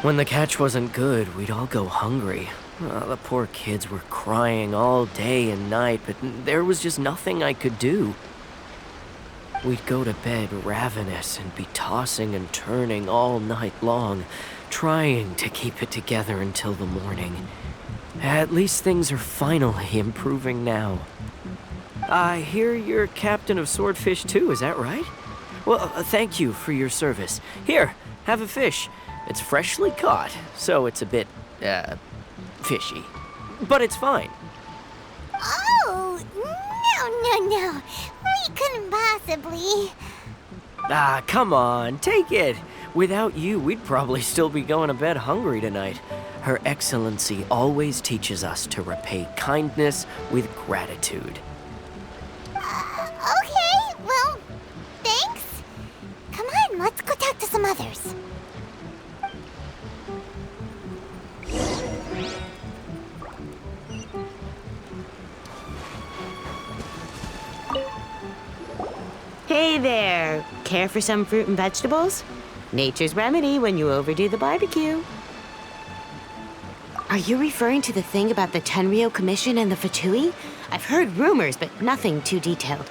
When the catch wasn't good, we'd all go hungry. The poor kids were crying all day and night, but there was just nothing I could do. We'd go to bed ravenous and be tossing and turning all night long, trying to keep it together until the morning. At least things are finally improving now. I hear you're captain of Swordfish too, is that right? Well, thank you for your service. Here, have a fish. It's freshly caught, so it's a bit, fishy. But it's fine. Oh, no. We couldn't possibly. Come on, take it. Without you, we'd probably still be going to bed hungry tonight. Her Excellency always teaches us to repay kindness with gratitude. Okay, well, thanks. Come on, let's go talk to some others. Hey there! Care for some fruit and vegetables? Nature's remedy when you overdo the barbecue. Are you referring to the thing about the Tenryou Commission and the Fatui? I've heard rumors, but nothing too detailed.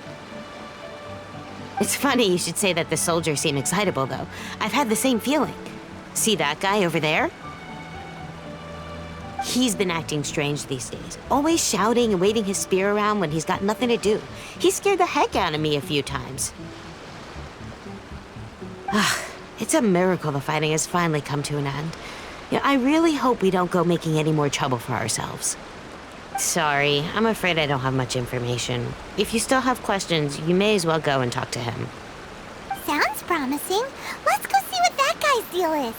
It's funny you should say that the soldiers seem excitable, though. I've had the same feeling. See that guy over there? He's been acting strange these days. Always shouting and waving his spear around when he's got nothing to do. He scared the heck out of me a few times. It's a miracle the fighting has finally come to an end. Yeah, I really hope we don't go making any more trouble for ourselves. Sorry, I'm afraid I don't have much information. If you still have questions, you may as well go and talk to him. Sounds promising. Let's go see what that guy's deal is.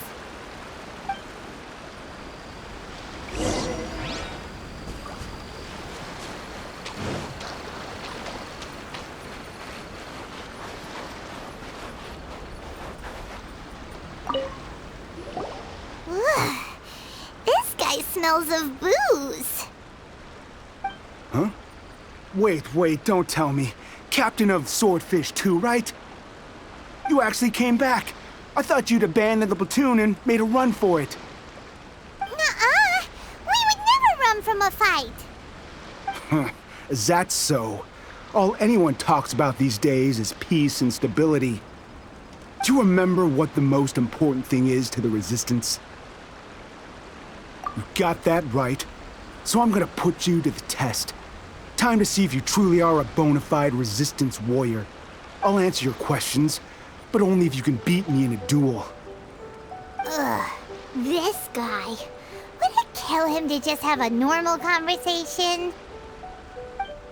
This guy smells of booze. Huh? Wait, don't tell me. Captain of Swordfish too, right? You actually came back. I thought you'd abandoned the platoon and made a run for it. Nuh-uh. We would never run from a fight. Is that so? All anyone talks about these days is peace and stability. Do you remember what the most important thing is to the Resistance? You got that right. So I'm gonna put you to the test. Time to see if you truly are a bona fide Resistance warrior. I'll answer your questions, but only if you can beat me in a duel. Ugh, this guy. Would it kill him to just have a normal conversation?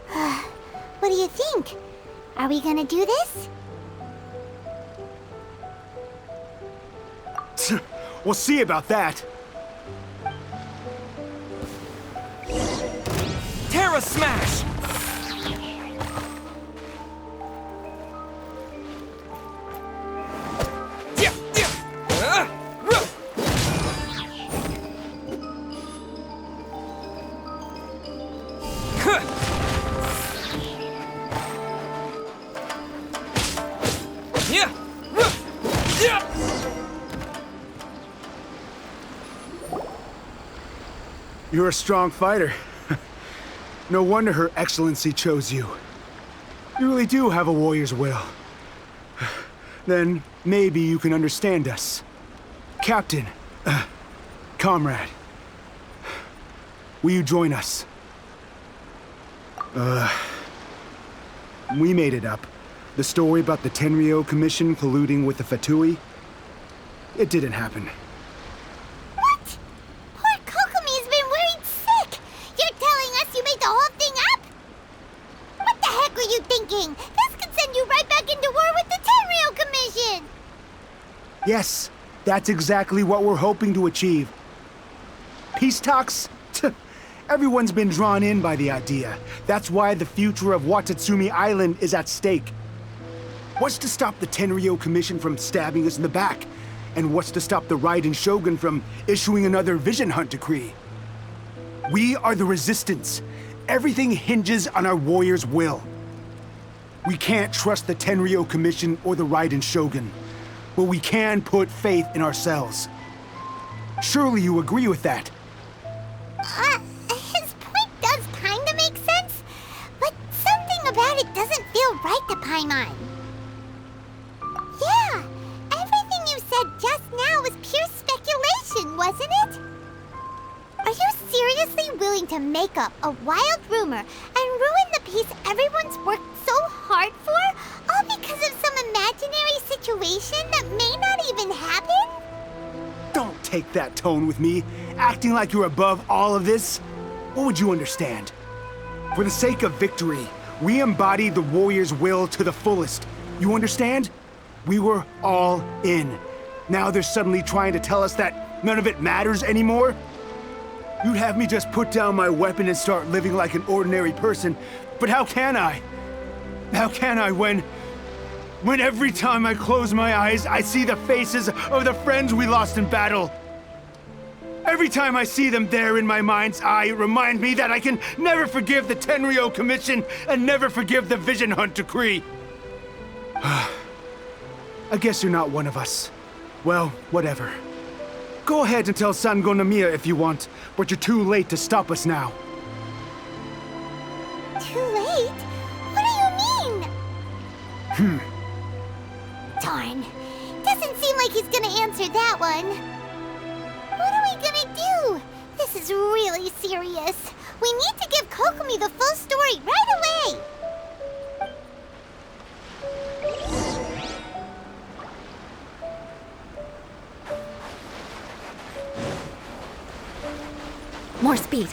What do you think? Are we gonna do this? We'll see about that. Terra Smash! You're a strong fighter. No wonder Her Excellency chose you. You really do have a warrior's will. Then maybe you can understand us. Captain, comrade, will you join us? We made it up. The story about the Tenryou Commission colluding with the Fatui, it didn't happen. What? Poor Kokomi's been worried sick. You're telling us you made the whole thing up? What the heck were you thinking? This could send you right back into war with the Tenryou Commission. Yes, that's exactly what we're hoping to achieve. Peace talks? Everyone's been drawn in by the idea. That's why the future of Watatsumi Island is at stake. What's to stop the Tenryou Commission from stabbing us in the back? And what's to stop the Raiden Shogun from issuing another Vision Hunt decree? We are the Resistance. Everything hinges on our warrior's will. We can't trust the Tenryou Commission or the Raiden Shogun, but we can put faith in ourselves. Surely you agree with that? His point does kinda make sense, but something about it doesn't feel right to Paimon. Yeah, everything you said just now was pure speculation, wasn't it? Are you seriously willing to make up a wild rumor and ruin the peace everyone's worked so hard for, all because of some imaginary situation that may not even happen? Don't take that tone with me, acting like you're above all of this. What would you understand? For the sake of victory, we embody the warrior's will to the fullest. You understand? We were all in. Now they're suddenly trying to tell us that none of it matters anymore? You'd have me just put down my weapon and start living like an ordinary person, but how can I? How can I when every time I close my eyes, I see the faces of the friends we lost in battle? Every time I see them there in my mind's eye, it reminds me that I can never forgive the Tenryou Commission and never forgive the Vision Hunt decree. I guess you're not one of us. Well, whatever. Go ahead and tell Sango Nomiya if you want, but you're too late to stop us now. Too late? What do you mean? Darn. Doesn't seem like he's gonna answer that one. What are we gonna do? This is really serious. We need to give Kokomi the full story right away. More speed.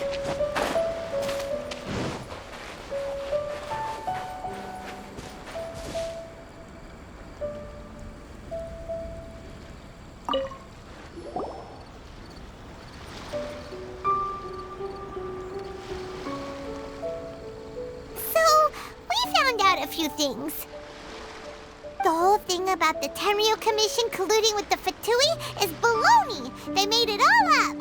A few things. The whole thing about the Tenryou Commission colluding with the Fatui is baloney. They made it all up.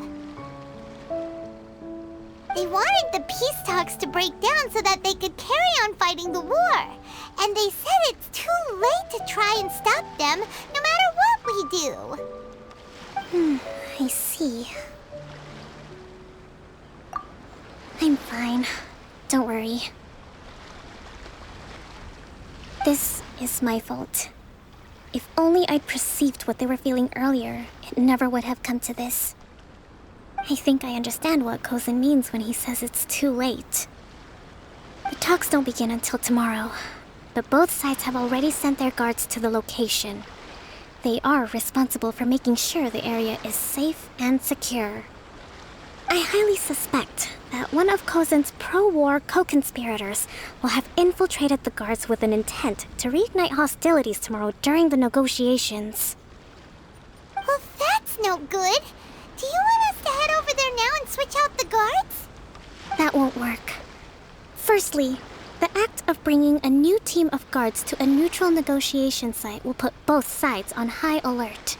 They wanted the peace talks to break down so that they could carry on fighting the war. And they said it's too late to try and stop them, no matter what we do. I see. I'm fine. Don't worry. This is my fault. If only I'd perceived what they were feeling earlier, it never would have come to this. I think I understand what Kozin means when he says it's too late. The talks don't begin until tomorrow, but both sides have already sent their guards to the location. They are responsible for making sure the area is safe and secure. I highly suspect that one of Kozin's pro-war co-conspirators will have infiltrated the guards with an intent to reignite hostilities tomorrow during the negotiations. Well, that's no good. Do you want us to head over there now and switch out the guards? That won't work. Firstly, the act of bringing a new team of guards to a neutral negotiation site will put both sides on high alert.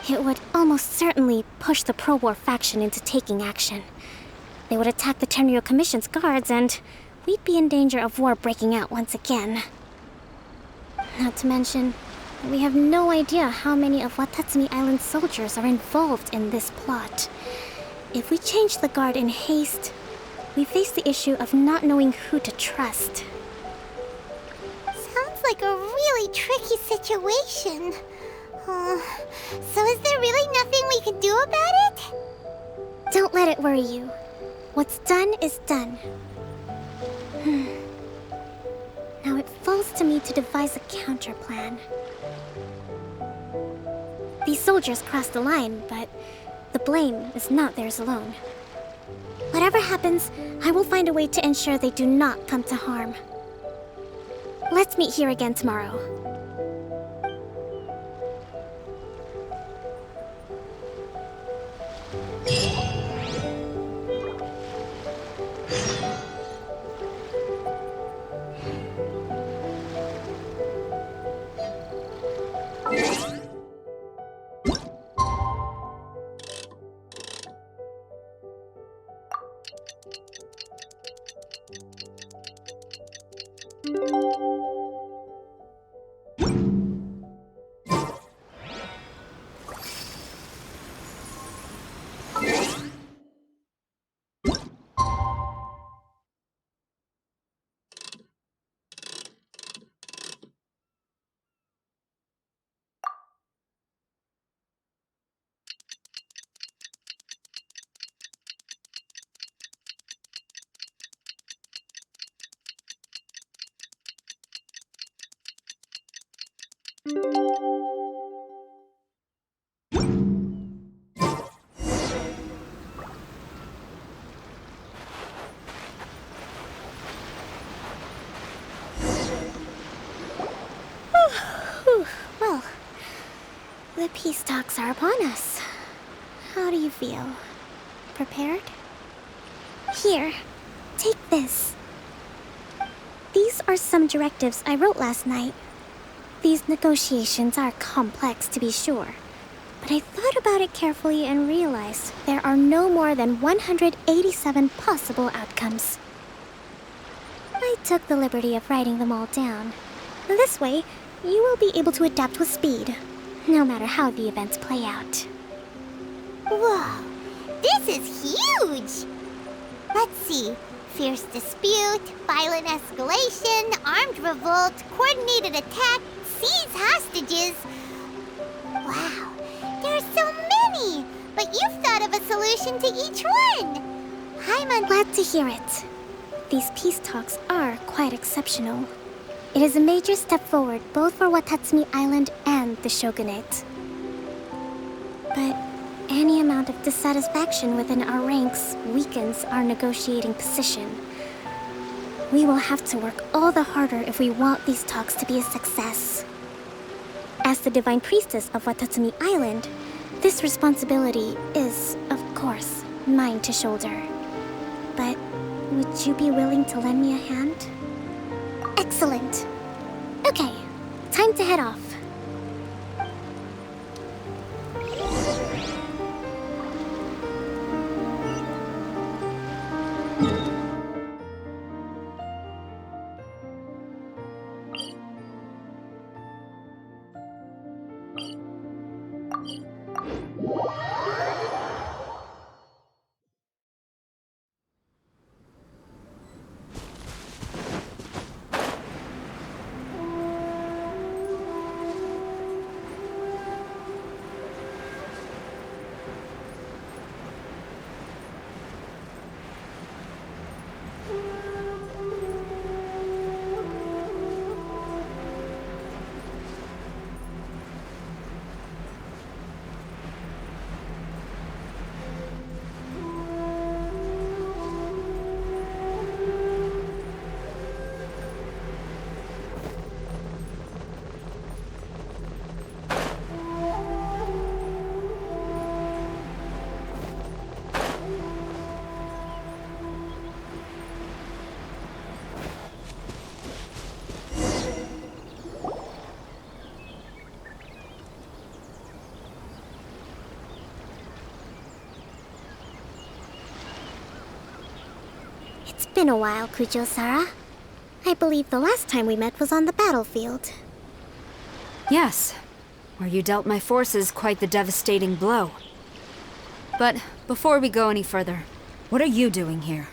It would almost certainly push the pro-war faction into taking action. They would attack the Tenryou Commission's guards, and we'd be in danger of war breaking out once again. Not to mention, we have no idea how many of Watatsumi Island's soldiers are involved in this plot. If we change the guard in haste, we face the issue of not knowing who to trust. Sounds like a really tricky situation. So is there really nothing we can do about it? Don't let it worry you. What's done is done. Now it falls to me to devise a counter plan. These soldiers crossed the line, but the blame is not theirs alone. Whatever happens, I will find a way to ensure they do not come to harm. Let's meet here again tomorrow. Well, the peace talks are upon us. How do you feel? Prepared? Here, take this. These are some directives I wrote last night. These negotiations are complex, to be sure, but I thought about it carefully and realized there are no more than 187 possible outcomes. I took the liberty of writing them all down. This way, you will be able to adapt with speed, no matter how the events play out. Whoa, this is huge! Let's see. Fierce dispute, violent escalation, armed revolt, coordinated attack, seize hostages. Wow, there are so many! But you've thought of a solution to each one! I'm glad to hear it. These peace talks are quite exceptional. It is a major step forward both for Watatsumi Island and the Shogunate. But any amount of dissatisfaction within our ranks weakens our negotiating position. We will have to work all the harder if we want these talks to be a success. As the Divine Priestess of Watatsumi Island, this responsibility is, of course, mine to shoulder. But would you be willing to lend me a hand? Excellent. Okay, time to head off. It's been a while, Kujo-Sara. I believe the last time we met was on the battlefield. Yes, where you dealt my forces quite the devastating blow. But before we go any further, what are you doing here?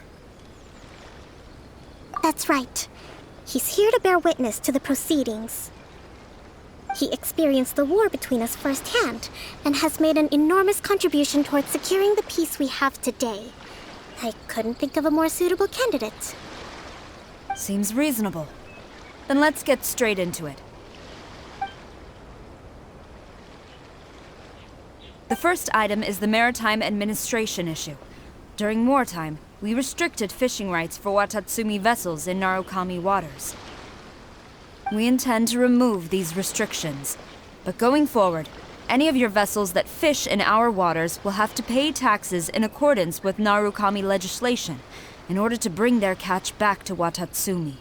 That's right. He's here to bear witness to the proceedings. He experienced the war between us firsthand, and has made an enormous contribution towards securing the peace we have today. I couldn't think of a more suitable candidate. Seems reasonable. Then let's get straight into it. The first item is the Maritime Administration issue. During wartime, we restricted fishing rights for Watatsumi vessels in Narukami waters. We intend to remove these restrictions, but going forward, any of your vessels that fish in our waters will have to pay taxes in accordance with Narukami legislation in order to bring their catch back to Watatsumi.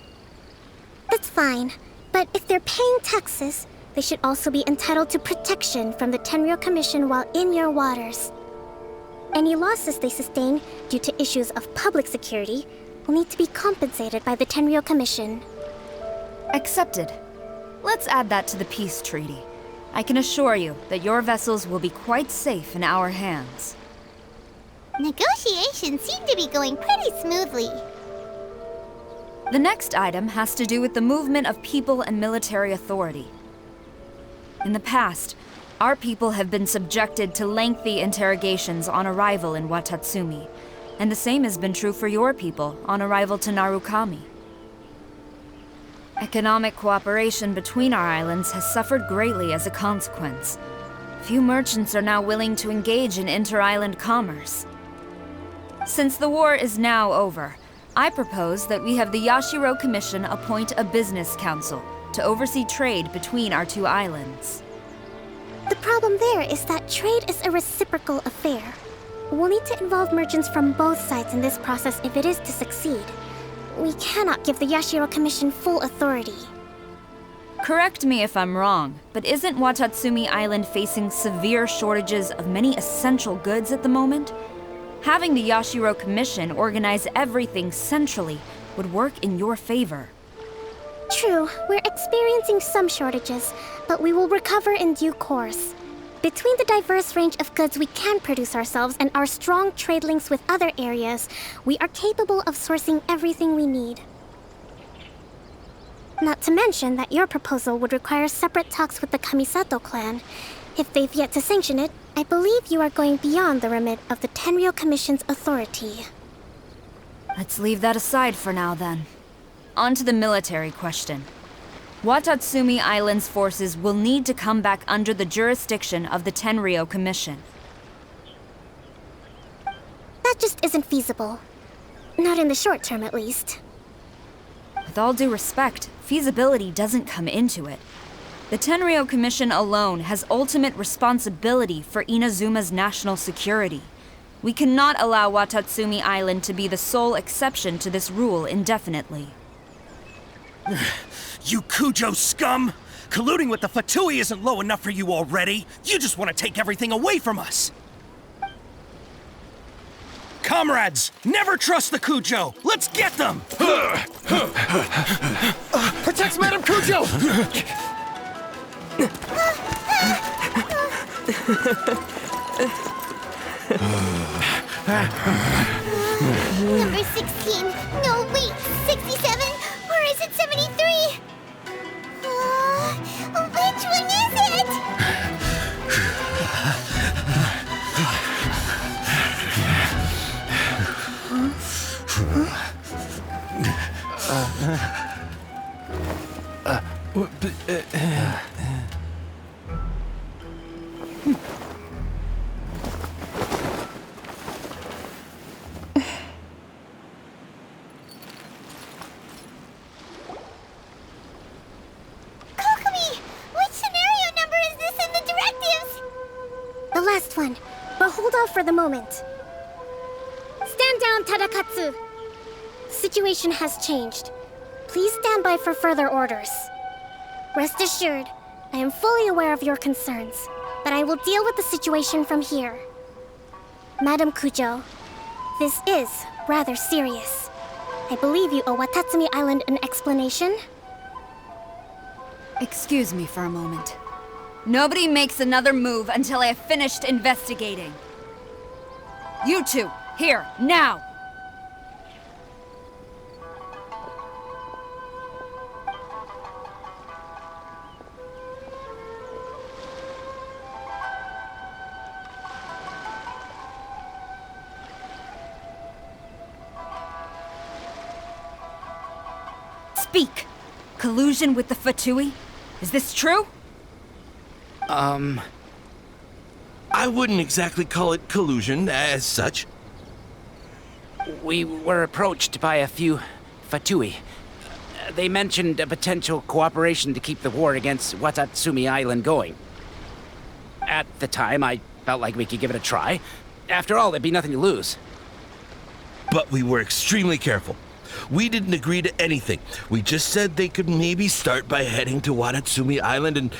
That's fine, but if they're paying taxes, they should also be entitled to protection from the Tenryou Commission while in your waters. Any losses they sustain due to issues of public security will need to be compensated by the Tenryou Commission. Accepted. Let's add that to the peace treaty. I can assure you that your vessels will be quite safe in our hands. Negotiations seem to be going pretty smoothly. The next item has to do with the movement of people and military authority. In the past, our people have been subjected to lengthy interrogations on arrival in Watatsumi, and the same has been true for your people on arrival to Narukami. Economic cooperation between our islands has suffered greatly as a consequence. Few merchants are now willing to engage in inter-island commerce. Since the war is now over, I propose that we have the Yashiro Commission appoint a business council to oversee trade between our two islands. The problem there is that trade is a reciprocal affair. We'll need to involve merchants from both sides in this process if it is to succeed. We cannot give the Yashiro Commission full authority. Correct me if I'm wrong, but isn't Watatsumi Island facing severe shortages of many essential goods at the moment? Having the Yashiro Commission organize everything centrally would work in your favor. True, we're experiencing some shortages, but we will recover in due course. Between the diverse range of goods we can produce ourselves and our strong trade links with other areas, we are capable of sourcing everything we need. Not to mention that your proposal would require separate talks with the Kamisato clan. If they've yet to sanction it, I believe you are going beyond the remit of the Tenryou Commission's authority. Let's leave that aside for now, then. On to the military question. Watatsumi Island's forces will need to come back under the jurisdiction of the Tenryou Commission. That just isn't feasible. Not in the short term, at least. With all due respect, feasibility doesn't come into it. The Tenryou Commission alone has ultimate responsibility for Inazuma's national security. We cannot allow Watatsumi Island to be the sole exception to this rule indefinitely. You Kujo scum! Colluding with the Fatui isn't low enough for you already. You just want to take everything away from us. Comrades, never trust the Kujo. Let's get them! Protect Madame Kujo! Number 16. No, wait. 67? Or is it 73? Which one is it? The last one, but hold off for the moment. Stand down, Tadakatsu! The situation has changed. Please stand by for further orders. Rest assured, I am fully aware of your concerns, but I will deal with the situation from here. Madam Kujo, this is rather serious. I believe you owe Watatsumi Island an explanation. Excuse me for a moment. Nobody makes another move until I have finished investigating. You two, here, now! Speak! Collusion with the Fatui? Is this true? I wouldn't exactly call it collusion as such. We were approached by a few Fatui. They mentioned a potential cooperation to keep the war against Watatsumi Island going. At the time, I felt like we could give it a try. After all, there'd be nothing to lose. But we were extremely careful. We didn't agree to anything. We just said they could maybe start by heading to Watatsumi Island and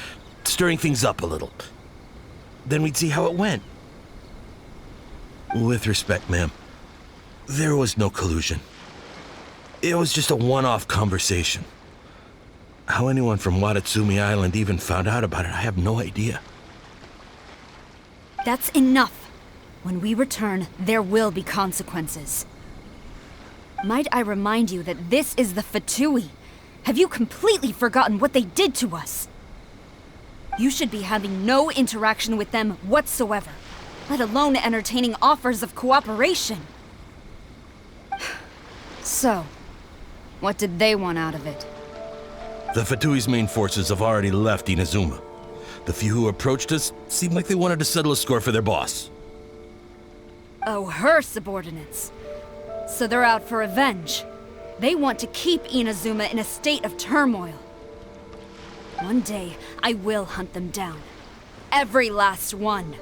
stirring things up a little. Then we'd see how it went. With respect, ma'am, there was no collusion. It was just a one-off conversation. How anyone from Watatsumi Island even found out about it, I have no idea. That's enough. When we return, there will be consequences. Might I remind you that this is the Fatui? Have you completely forgotten what they did to us? You should be having no interaction with them whatsoever, let alone entertaining offers of cooperation. So, what did they want out of it? The Fatui's main forces have already left Inazuma. The few who approached us seemed like they wanted to settle a score for their boss. Oh, her subordinates. So they're out for revenge. They want to keep Inazuma in a state of turmoil. One day, I will hunt them down. Every last one.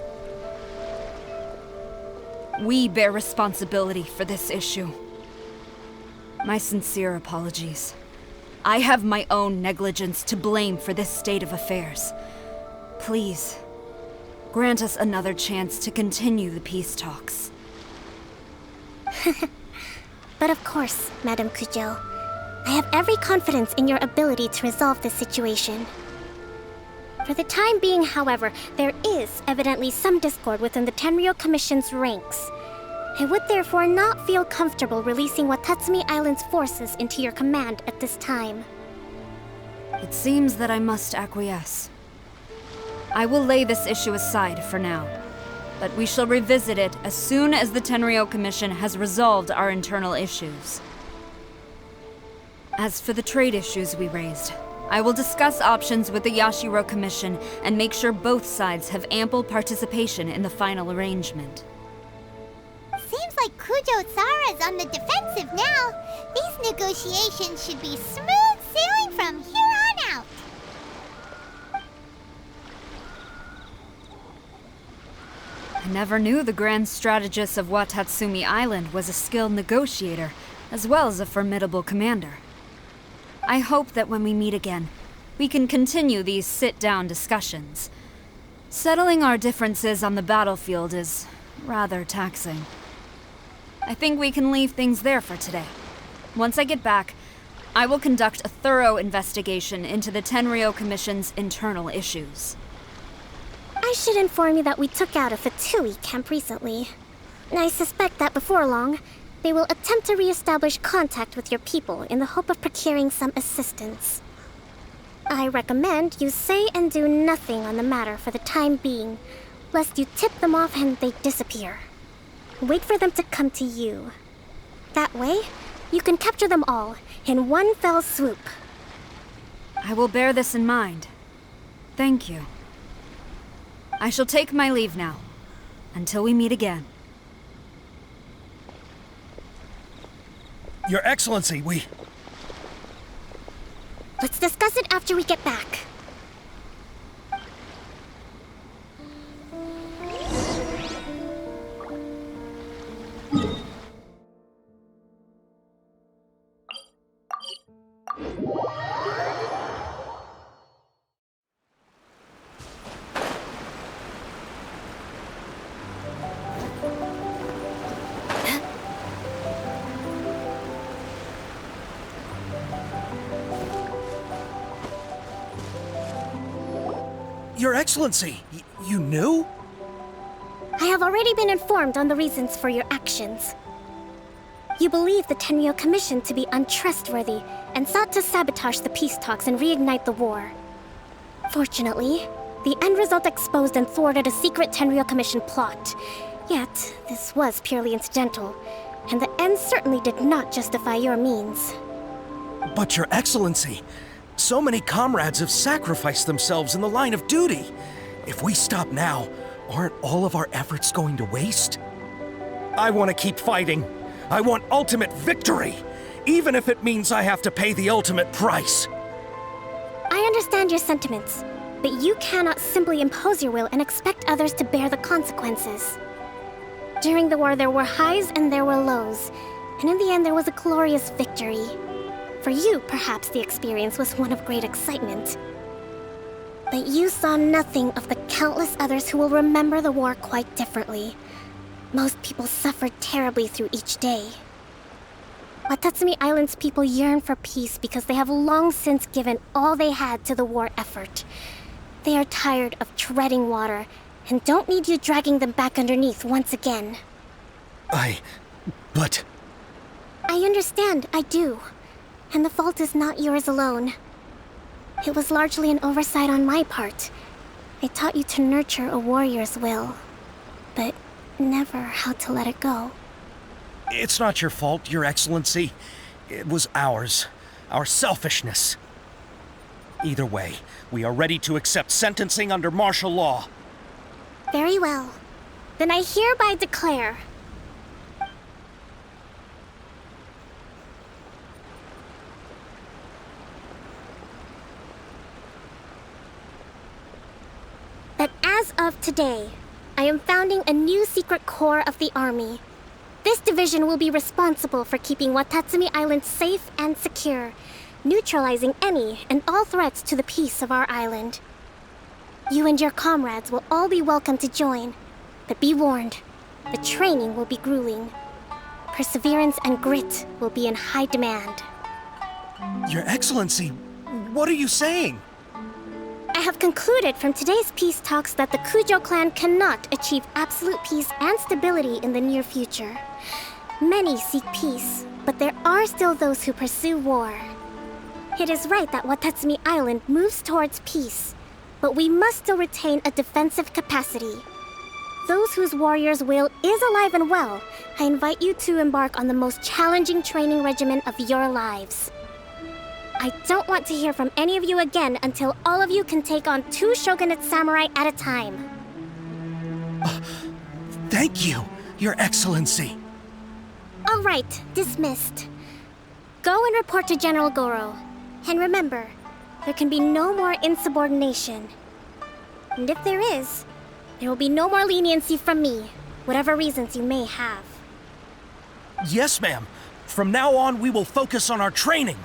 We bear responsibility for this issue. My sincere apologies. I have my own negligence to blame for this state of affairs. Please, grant us another chance to continue the peace talks. But of course, Madame Kujo, I have every confidence in your ability to resolve this situation. For the time being, however, there is evidently some discord within the Tenryou Commission's ranks. I would therefore not feel comfortable releasing Watatsumi Island's forces into your command at this time. It seems that I must acquiesce. I will lay this issue aside for now, but we shall revisit it as soon as the Tenryou Commission has resolved our internal issues. As for the trade issues we raised, I will discuss options with the Yashiro Commission and make sure both sides have ample participation in the final arrangement. Seems like Kujo-Sara's on the defensive now. These negotiations should be smooth sailing from here on out. I never knew the grand strategist of Watatsumi Island was a skilled negotiator, as well as a formidable commander. I hope that when we meet again, we can continue these sit-down discussions. Settling our differences on the battlefield is rather taxing. I think we can leave things there for today. Once I get back, I will conduct a thorough investigation into the Tenryou Commission's internal issues. I should inform you that we took out a Fatui camp recently. I suspect that before long, they will attempt to re-establish contact with your people in the hope of procuring some assistance. I recommend you say and do nothing on the matter for the time being, lest you tip them off and they disappear. Wait for them to come to you. That way, you can capture them all in one fell swoop. I will bear this in mind. Thank you. I shall take my leave now, until we meet again. Your Excellency, Let's discuss it after we get back. Your Excellency, you knew? I have already been informed on the reasons for your actions. You believe the Tenryou Commission to be untrustworthy and sought to sabotage the peace talks and reignite the war. Fortunately, the end result exposed and thwarted a secret Tenryou Commission plot. Yet, this was purely incidental, and the end certainly did not justify your means. But Your Excellency, so many comrades have sacrificed themselves in the line of duty. If we stop now, aren't all of our efforts going to waste? I want to keep fighting. I want ultimate victory, even if it means I have to pay the ultimate price. I understand your sentiments, but you cannot simply impose your will and expect others to bear the consequences. During the war, there were highs and there were lows, and in the end, there was a glorious victory. For you, perhaps the experience was one of great excitement. But you saw nothing of the countless others who will remember the war quite differently. Most people suffered terribly through each day. Watatsumi Island's people yearn for peace because they have long since given all they had to the war effort. They are tired of treading water and don't need you dragging them back underneath once again. But... I understand, I do. And the fault is not yours alone. It was largely an oversight on my part. I taught you to nurture a warrior's will, but never how to let it go. It's not your fault, Your Excellency. It was ours. Our selfishness. Either way, we are ready to accept sentencing under martial law. Very well. Then I hereby declare... that as of today, I am founding a new secret corps of the army. This division will be responsible for keeping Watatsumi Island safe and secure, neutralizing any and all threats to the peace of our island. You and your comrades will all be welcome to join, but be warned, the training will be grueling. Perseverance and grit will be in high demand. Your Excellency, what are you saying? I have concluded from today's peace talks that the Kujo clan cannot achieve absolute peace and stability in the near future. Many seek peace, but there are still those who pursue war. It is right that Watatsumi Island moves towards peace, but we must still retain a defensive capacity. Those whose warrior's will is alive and well, I invite you to embark on the most challenging training regimen of your lives. I don't want to hear from any of you again until all of you can take on 2 shogunate samurai at a time. Thank you, Your Excellency. All right, dismissed. Go and report to General Goro. And remember, there can be no more insubordination. And if there is, there will be no more leniency from me, whatever reasons you may have. Yes, ma'am. From now on, we will focus on our training.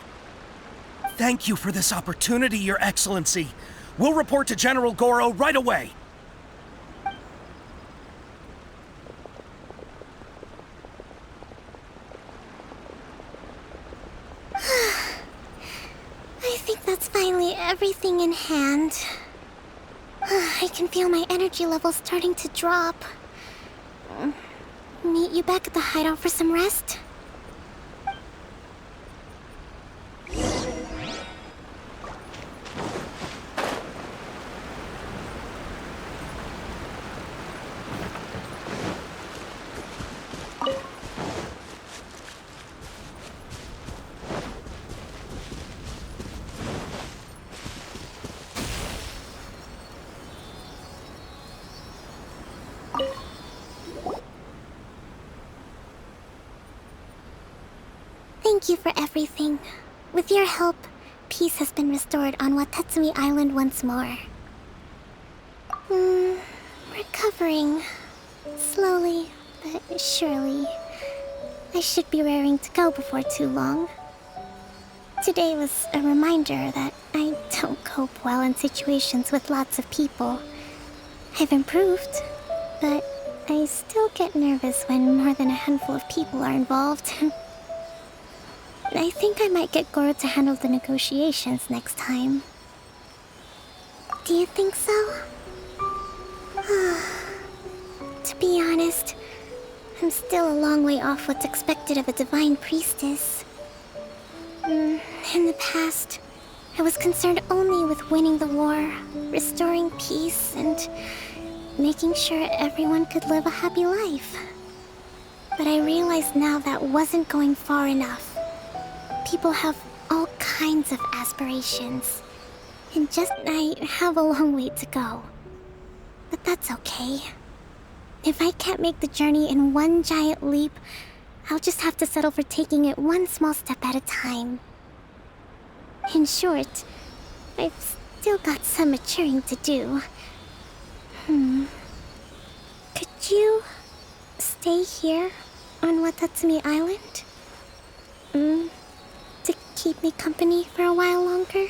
Thank you for this opportunity, Your Excellency. We'll report to General Goro right away. I think that's finally everything in hand. I can feel my energy levels starting to drop. Meet you back at the hideout for some rest? Thank you for everything. With your help, peace has been restored on Watatsumi Island once more. Recovering. Slowly, but surely. I should be raring to go before too long. Today was a reminder that I don't cope well in situations with lots of people. I've improved, but I still get nervous when more than a handful of people are involved. I think I might get Goro to handle the negotiations next time. Do you think so? To be honest, I'm still a long way off what's expected of a divine priestess. In the past, I was concerned only with winning the war, restoring peace, and making sure everyone could live a happy life. But I realize now that wasn't going far enough. People have all kinds of aspirations, and just I have a long way to go. But that's okay. If I can't make the journey in one giant leap, I'll just have to settle for taking it one small step at a time. In short, I've still got some maturing to do. Could you stay here on Watatsumi Island? To keep me company for a while longer?